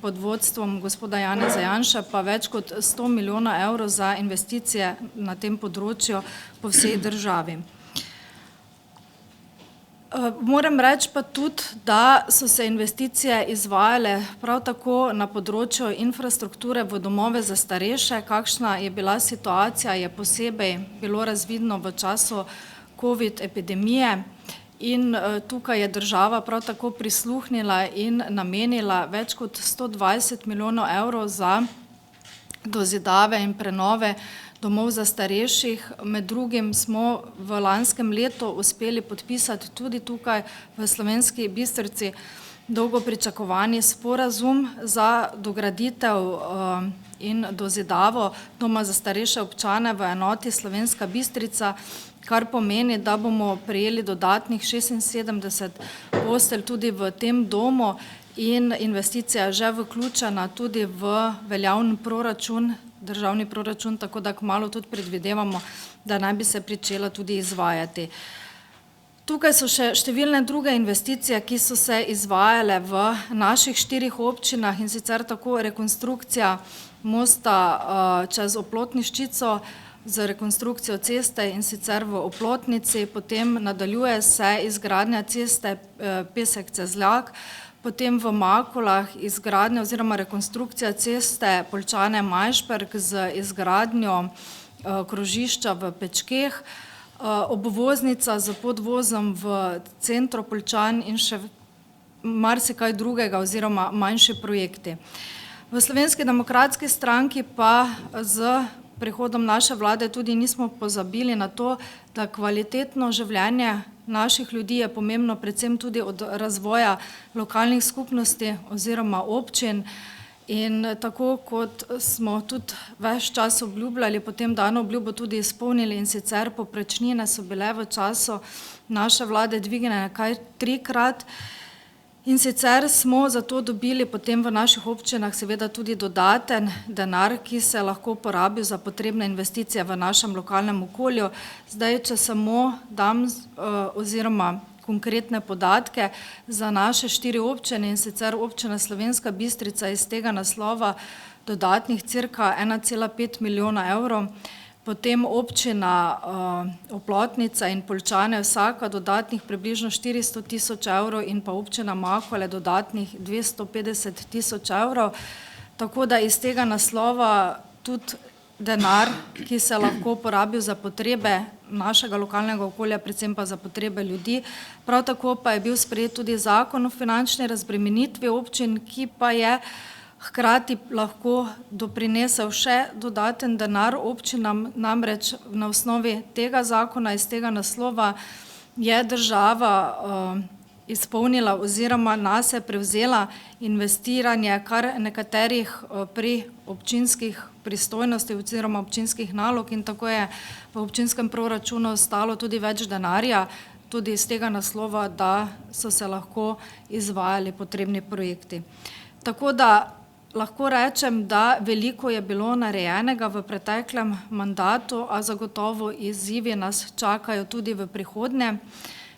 D: pod vodstvom gospoda Janeza Janše pa več kot 100 milijonov evrov za investicije na tem področju po vsej državi. Moram reči pa tudi, da so se investicije izvajale prav tako na področju infrastrukture v domove za starejše. Kakšna je bila situacija, je posebej bilo razvidno v času COVID epidemije in tukaj je država prav tako prisluhnila in namenila več kot 120 milijonov evrov za dozidave in prenove domov za starejših. Med drugim smo v lanskem letu uspeli podpisati tudi tukaj v Slovenski Bistrici dolgo pričakovani sporazum za dograditev in dozidavo doma za starejše občane v enoti Slovenska Bistrica, kar pomeni, da bomo prejeli dodatnih 76 postelj tudi v tem domu in investicija že vključena tudi v veljavni proračun, državni proračun, tako da kmalu tudi predvidevamo, da naj bi se pričela tudi izvajati. Tukaj so še številne druge investicije, ki so se izvajale v naših 4 občinah in sicer tako rekonstrukcija mosta čez Oplotniščico z rekonstrukcijo ceste in sicer v Oplotnici, potem nadaljuje se izgradnja ceste Pesek-Cezljak, potem v Makolah izgradnja oziroma rekonstrukcija ceste Poljčane-Majšperk z izgradnjo krožišča v Pečkeh, obvoznica z podvozom v centru Poljčan in še marsikaj drugega oziroma manjši projekti. V Slovenski demokratski stranki pa z prihodom naše vlade tudi nismo pozabili na to, da kvalitetno življenje naših ljudi je pomembno predvsem tudi od razvoja lokalnih skupnosti oziroma občin. In tako kot smo tudi ves čas obljubljali, potem dano obljubo tudi izpolnili, in sicer povprečnine so bile v času naše vlade dvignjene kar 3-krat. In sicer smo zato dobili potem v naših občinah seveda tudi dodaten denar, ki se lahko porabi za potrebne investicije v našem lokalnem okolju. Zdaj, če samo dam oziroma konkretne podatke za naše 4 občine, in sicer občina Slovenska Bistrica iz tega naslova dodatnih cirka 1,5 milijona evrov, potem občina Oplotnica in Poljčane vsaka dodatnih približno 400 tisoč evrov in pa občina Makole dodatnih 250 tisoč evrov. Tako da iz tega naslova tudi denar, ki se lahko porabi za potrebe našega lokalnega okolja, predvsem pa za potrebe ljudi. Prav tako pa je bil sprejet tudi zakon o finančni razbremenitvi občin, ki pa je hkrati lahko doprinesel še dodaten denar občinam, namreč na osnovi tega zakona, iz tega naslova je država izpolnila oziroma nase prevzela investiranje kar nekaterih pri občinskih pristojnosti oziroma občinskih nalog, in tako je v občinskem proračunu ostalo tudi več denarja, tudi iz tega naslova, da so se lahko izvajali potrebni projekti. Tako da lahko rečem, da veliko je bilo narejenega v preteklem mandatu, a zagotovo izzivi nas čakajo tudi v prihodnje.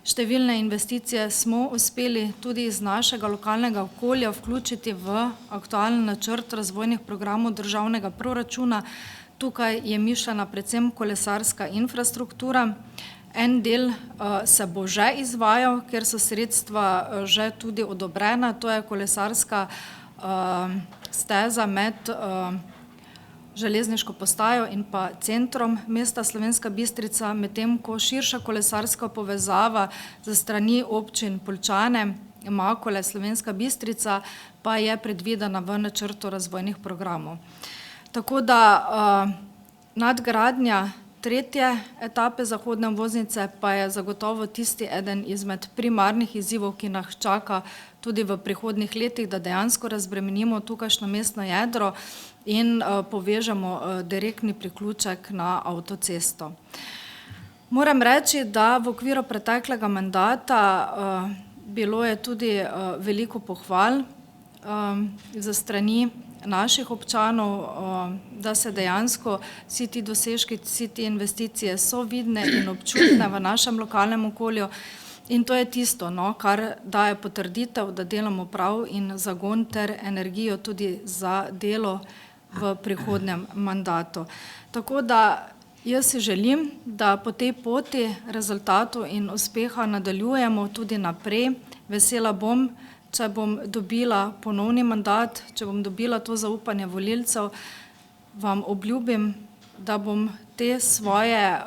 D: Številne investicije smo uspeli tudi iz našega lokalnega okolja vključiti v aktualni načrt razvojnih programov državnega proračuna. Tukaj je mišljena predvsem kolesarska infrastruktura. En del se bo že izvajal, ker so sredstva že tudi odobrena, to je kolesarska steza med železniško postajo in pa centrom mesta Slovenska Bistrica, medtem ko širša kolesarska povezava za strani občin Poljčane, Makole, Slovenska Bistrica pa je predvidena v načrtu razvojnih programov. Tako da nadgradnja 3. etape zahodne obvoznice pa je zagotovo tisti eden izmed primarnih izzivov, ki nas čaka tudi v prihodnjih letih, da dejansko razbremenimo tukajšnjo mestno jedro in povežemo direktni priključek na avtocesto. Moram reči, da v okviru preteklega mandata bilo je tudi veliko pohval za strani naših občanov, da se dejansko vsi ti dosežki, vsi ti investicije so vidne in občutne v našem lokalnem okolju. In to je tisto, kar daje potrditev, da delamo prav in zagon ter energijo tudi za delo v prihodnjem mandatu. Tako da jaz si želim, da po tej poti rezultatov in uspeha nadaljujemo tudi naprej. Vesela bom, če bom dobila ponovni mandat, če bom dobila to zaupanje volilcev, vam obljubim, da bom te svoje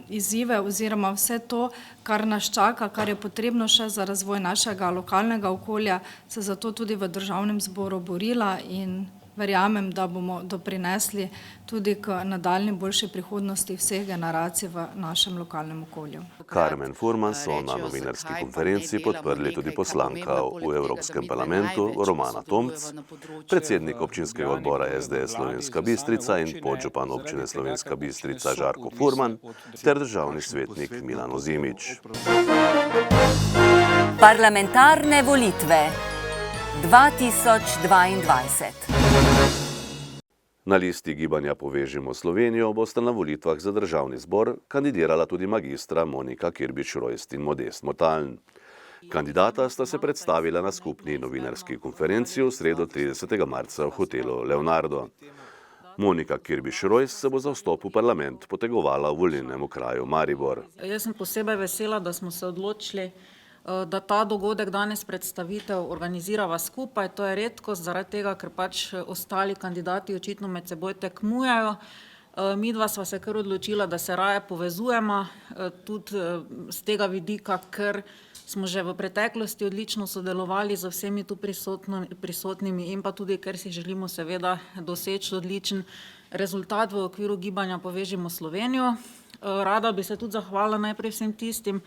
D: izzive oziroma vse to, kar nas čaka, kar je potrebno še za razvoj našega lokalnega okolja, se zato tudi v Državnem zboru borila in verjamem, da bomo doprinesli tudi k nadaljnji boljši prihodnosti vseh generacij v našem lokalnem okolju.
E: Karmen Furman so na novinarski konferenci podprli tudi poslanka v Evropskem parlamentu Romana Tomc, predsednik občinskega odbora SDS Slovenska Bistrica in podžupan občine Slovenska Bistrica Žarko Furman ter državni svetnik Milan Ozimič.
F: Parlamentarne volitve 2022.
E: Na listi gibanja Povežimo Slovenijo bosta na volitvah za državni zbor kandidirala tudi magistra Monika Kirbič-Rojs in Modest Motaln. Kandidata sta se predstavila na skupni novinarski konferenci v sredo 30. marca v hotelu Leonardo. Monika Kirbič-Rojs se bo za vstop v parlament potegovala v volilnem okraju Maribor.
G: Jaz sem posebej vesela, da smo se odločili, da ta dogodek danes predstavitev organizirava skupaj. To je redkost zaradi tega, ker pač ostali kandidati očitno med seboj tekmujejo. Midva sva se kar odločila, da se raje povezujemo, tudi z tega vidika, ker smo že v preteklosti odlično sodelovali z vsemi tu prisotnimi in pa tudi, ker si želimo seveda doseči odličen rezultat v okviru gibanja Povežimo Slovenijo. Rada bi se tudi zahvalila najprej vsem tistim,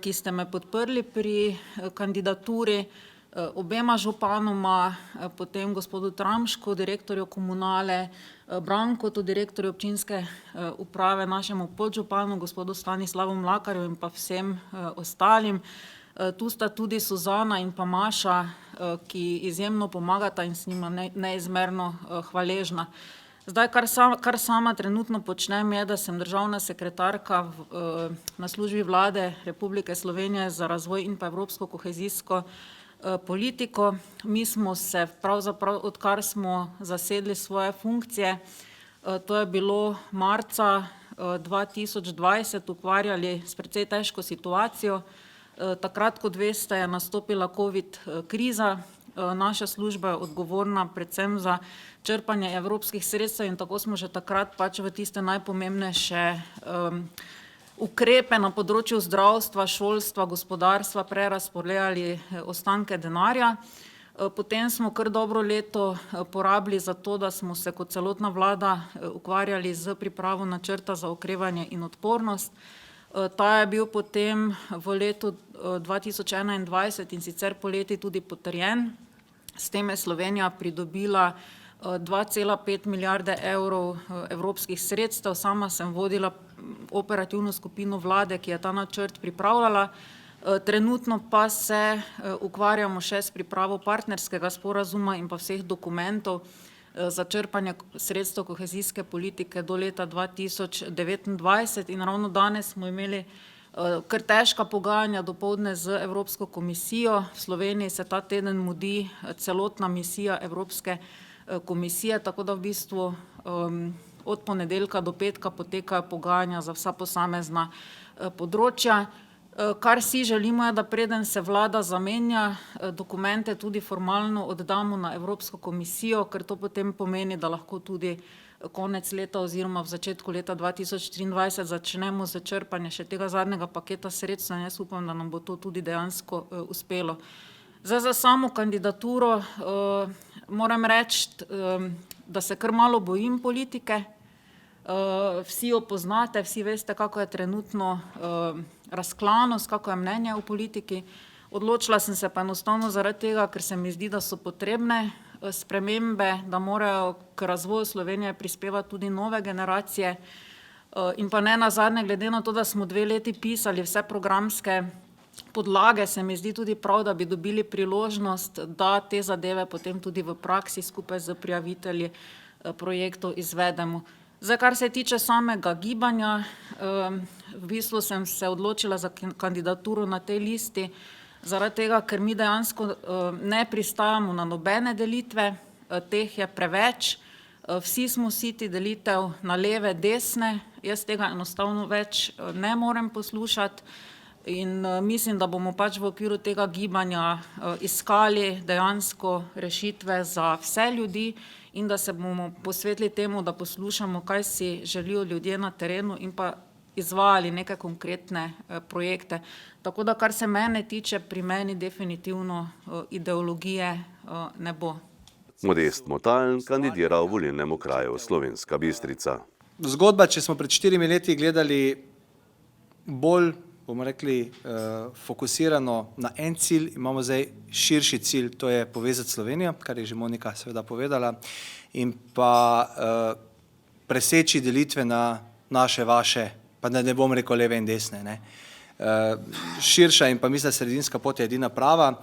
G: ki ste me podprli pri kandidaturi, obema županoma, potem gospodu Tramšku, direktorju komunale, Brankotu, direktorju občinske uprave, našemu podžupanu, gospodu Stanislavu Mlakarju in pa vsem ostalim. Tu sta tudi Suzana in pa Maša, ki izjemno pomagata in s njima neizmerno hvaležna. Zdaj, kar sama trenutno počnem, je, da sem državna sekretarka na službi Vlade Republike Slovenije za razvoj in pa evropsko kohezijsko politiko. Mi smo se pravzaprav, odkar smo zasedli svoje funkcije, to je bilo marca 2020, ukvarjali s precej težko situacijo. Takrat, kot veste, je nastopila COVID kriza. Naša služba je odgovorna predvsem za črpanje evropskih sredstev in tako smo že takrat pač v tiste najpomembnejše ukrepe na področju zdravstva, šolstva, gospodarstva prerazporejali ostanke denarja. Potem smo kar dobro leto porabili za to, da smo se kot celotna vlada ukvarjali z pripravo načrta za okrevanje in odpornost. Ta je bil potem v letu 2021 in sicer poleti tudi potrjen. S tem je Slovenija pridobila 2,5 milijarde evrov evropskih sredstev. Sama sem vodila operativno skupino vlade, ki je ta načrt pripravljala. Trenutno pa se ukvarjamo še s pripravo partnerskega sporazuma in pa vseh dokumentov za črpanje sredstev kohezijske politike do leta 2029 in ravno danes smo imeli kar težka pogajanja dopoldne z Evropsko komisijo. V Sloveniji se ta teden mudi celotna misija Evropske komisije, tako da v bistvu od ponedeljka do petka potekajo pogajanja za vsa posamezna področja. Kar si želimo je, da preden se vlada zamenja, dokumente tudi formalno oddamo na Evropsko komisijo, ker to potem pomeni, da lahko tudi konec leta oziroma v začetku leta 2023 začnemo z črpanjem še tega zadnjega paketa sredstev in jaz upam, da nam bo to tudi dejansko uspelo. Zdaj za samo kandidaturo moram reči, da se kar malo bojim politike. Vsi jo poznate, vsi veste, kako je trenutno razklanost, kako je mnenje v politiki. Odločila sem se pa enostavno zaradi tega, ker se mi zdi, da so potrebne spremembe, da morajo k razvoju Slovenije prispevati tudi nove generacije. In pa ne nazadnje, glede na to, da smo 2 leti pisali vse programske podlage, se mi zdi tudi prav, da bi dobili priložnost, da te zadeve potem tudi v praksi skupaj z prijavitelji projektov izvedemo. Zdaj, kar se tiče samega gibanja, v bistvu sem se odločila za kandidaturo na tej listi, zaradi tega, ker mi dejansko ne pristajamo na nobene delitve, teh je preveč, vsi smo siti delitev na leve, desne, jaz tega enostavno več ne morem poslušati in mislim, da bomo pač v okviru tega gibanja iskali dejansko rešitve za vse ljudi in da se bomo posvetili temu, da poslušamo, kaj si želijo ljudje na terenu in pa izvajali neke konkretne projekte. Tako da, kar se mene tiče, pri meni definitivno ideologije ne bo.
E: Modest Motaln kandidira v volilnem okraju Slovenska Bistrica.
H: Zgodba, če smo pred 4 leti gledali bolj, bomo rekli, fokusirano na en cilj, imamo zdaj širši cilj, to je povezati Slovenijo, kar je že Monika seveda povedala, in pa preseči delitve na naše, vaše, pa da ne bom rekel leve in desne. Širša in pa mislim, sredinska pot je edina prava.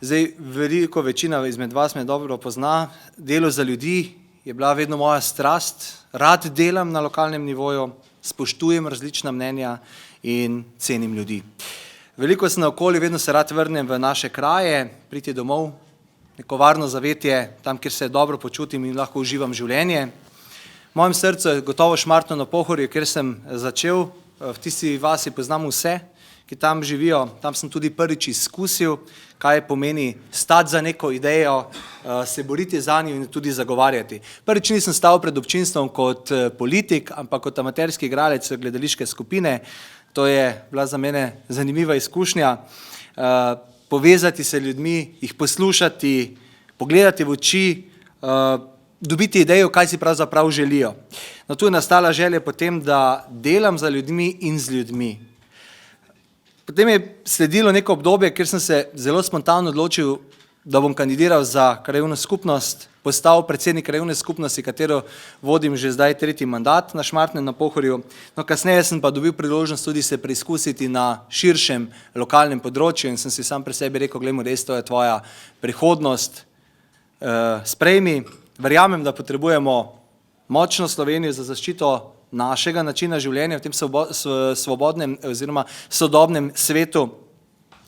H: Zdaj, veliko večina izmed vas me dobro pozna, delo za ljudi je bila vedno moja strast, rad delam na lokalnem nivoju, spoštujem različna mnenja in cenim ljudi. Veliko sem naokoli, vedno se rad vrnem v naše kraje, priti domov, neko varno zavetje, tam, kjer se dobro počutim in lahko uživam življenje. V mojem srcu je gotovo Šmartno na Pohorju, kjer sem začel, v tisti vasi poznam vse, ki tam živijo. Tam sem tudi prvič izkusil, kaj pomeni stati za neko idejo, se boriti za njo in tudi zagovarjati. Prvič nisem stal pred občinstvom kot politik, ampak kot amaterski igralec gledališke skupine. To je bila za mene zanimiva izkušnja. Povezati se ljudmi, jih poslušati, pogledati v oči, dobiti idejo, kaj si pravzaprav želijo. No, tu je nastala želja potem, da delam za ljudmi in z ljudmi. Potem je sledilo neko obdobje, kjer sem se zelo spontano odločil, da bom kandidiral za krajevno skupnost, postal predsednik krajevne skupnosti, katero vodim že zdaj 3. mandat na Šmartnem na Pohorju. No, kasneje sem pa dobil priložnost tudi se preizkusiti na širšem lokalnem področju in sem si sam pri sebi rekel, glejmo, res to je tvoja prihodnost, sprejmi. Verjamem, da potrebujemo močno Slovenijo za zaščito našega načina življenja v tem svobodnem oziroma sodobnem svetu.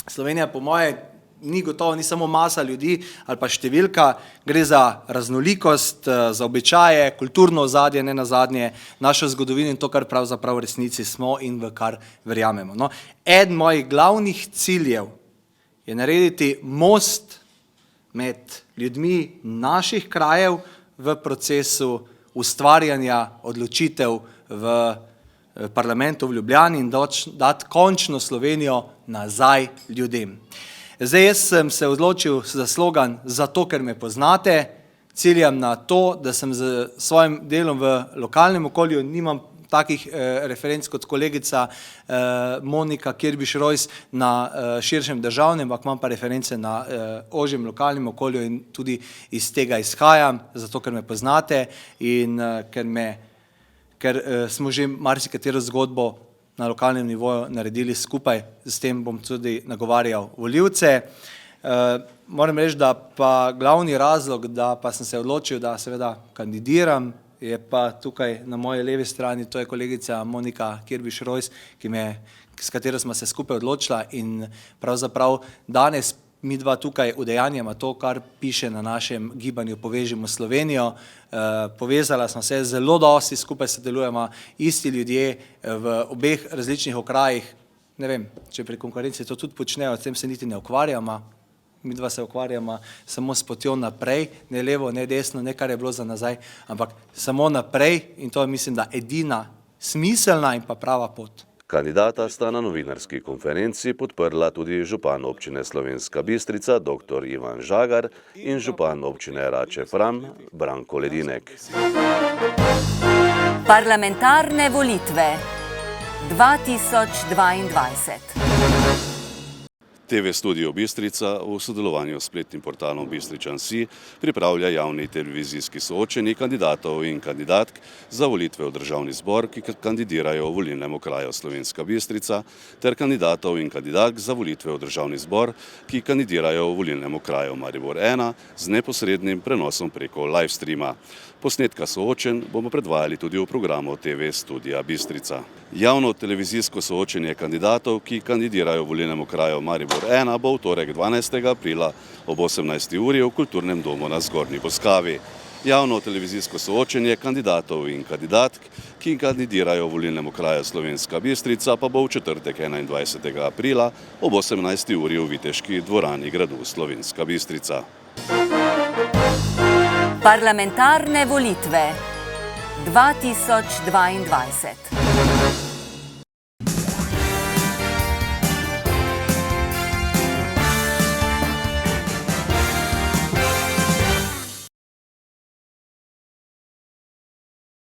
H: Slovenija po moje ni gotovo, ni samo masa ljudi ali pa številka, gre za raznolikost, za običaje, kulturno ozadje, ne nazadnje, našo zgodovino in to, kar pravzaprav v resnici smo in v kar verjamemo. No, eden mojih glavnih ciljev je narediti most med ljudmi naših krajev v procesu ustvarjanja odločitev v parlamentu v Ljubljani in dati končno Slovenijo nazaj ljudem. Zdaj jaz sem se odločil za slogan Zato, ker me poznate, ciljam na to, da sem z svojim delom v lokalnem okolju, nimam takih referenc kot kolegica Monika Kirbiš-Rojs na širšem državnem, ampak imam pa reference na ožjem lokalnem okolju in tudi iz tega izhajam, zato ker me poznate in ker smo že marsikatero zgodbo na lokalnem nivoju naredili skupaj, s tem bom tudi nagovarjal volivce. Moram reči, da pa glavni razlog, da pa sem se odločil, da seveda kandidiram, je pa tukaj na moji levi strani, to je kolegica Monika Kirbiš-Rojs, s katero smo se skupaj odločila in pravzaprav danes mi dva tukaj udejanjamo to, kar piše na našem gibanju Povežimo Slovenijo. Povezala smo se zelo dosti, skupaj sodelujemo isti ljudje v obeh različnih okrajih. Ne vem, če pri konkurenci to tudi počnejo, s tem se niti ne ukvarjamo. Mi dva se ukvarjamo samo s potjo naprej, ne levo, ne desno, ne kar je bilo za nazaj, ampak samo naprej in to je, mislim, da edina smiselna in pa prava pot.
E: Kandidata sta na novinarski konferenci podprla tudi župan občine Slovenska Bistrica, dr. Ivan Žagar in župan občine Rače-Fram, Branko Ledinek.
F: Parlamentarne volitve 2022.
E: TV Studio Bistrica v sodelovanju s spletnim portalom Bistričan.si pripravlja javni televizijski soočenji kandidatov in kandidatk za volitve v državni zbor, ki kandidirajo v volilnem okraju Slovenska Bistrica, ter kandidatov in kandidatk za volitve v državni zbor, ki kandidirajo v volilnem okraju Maribor 1 z neposrednim prenosom preko live streama. Posnetka soočenj bomo predvajali tudi v programu TV Studia Bistrica. Javno televizijsko soočenje kandidatov, ki kandidirajo v volilnem okraju Maribor 1, bo v torek 12. aprila ob 18. uri v Kulturnem domu na Zgornji Boskavi. Javno televizijsko soočenje kandidatov in kandidatk, ki kandidirajo v volilnem okraju Slovenska Bistrica, pa bo v četrtek 21. aprila ob 18. uri v Viteški dvorani gradu Slovenska Bistrica.
F: Parlamentarne volitve 2022.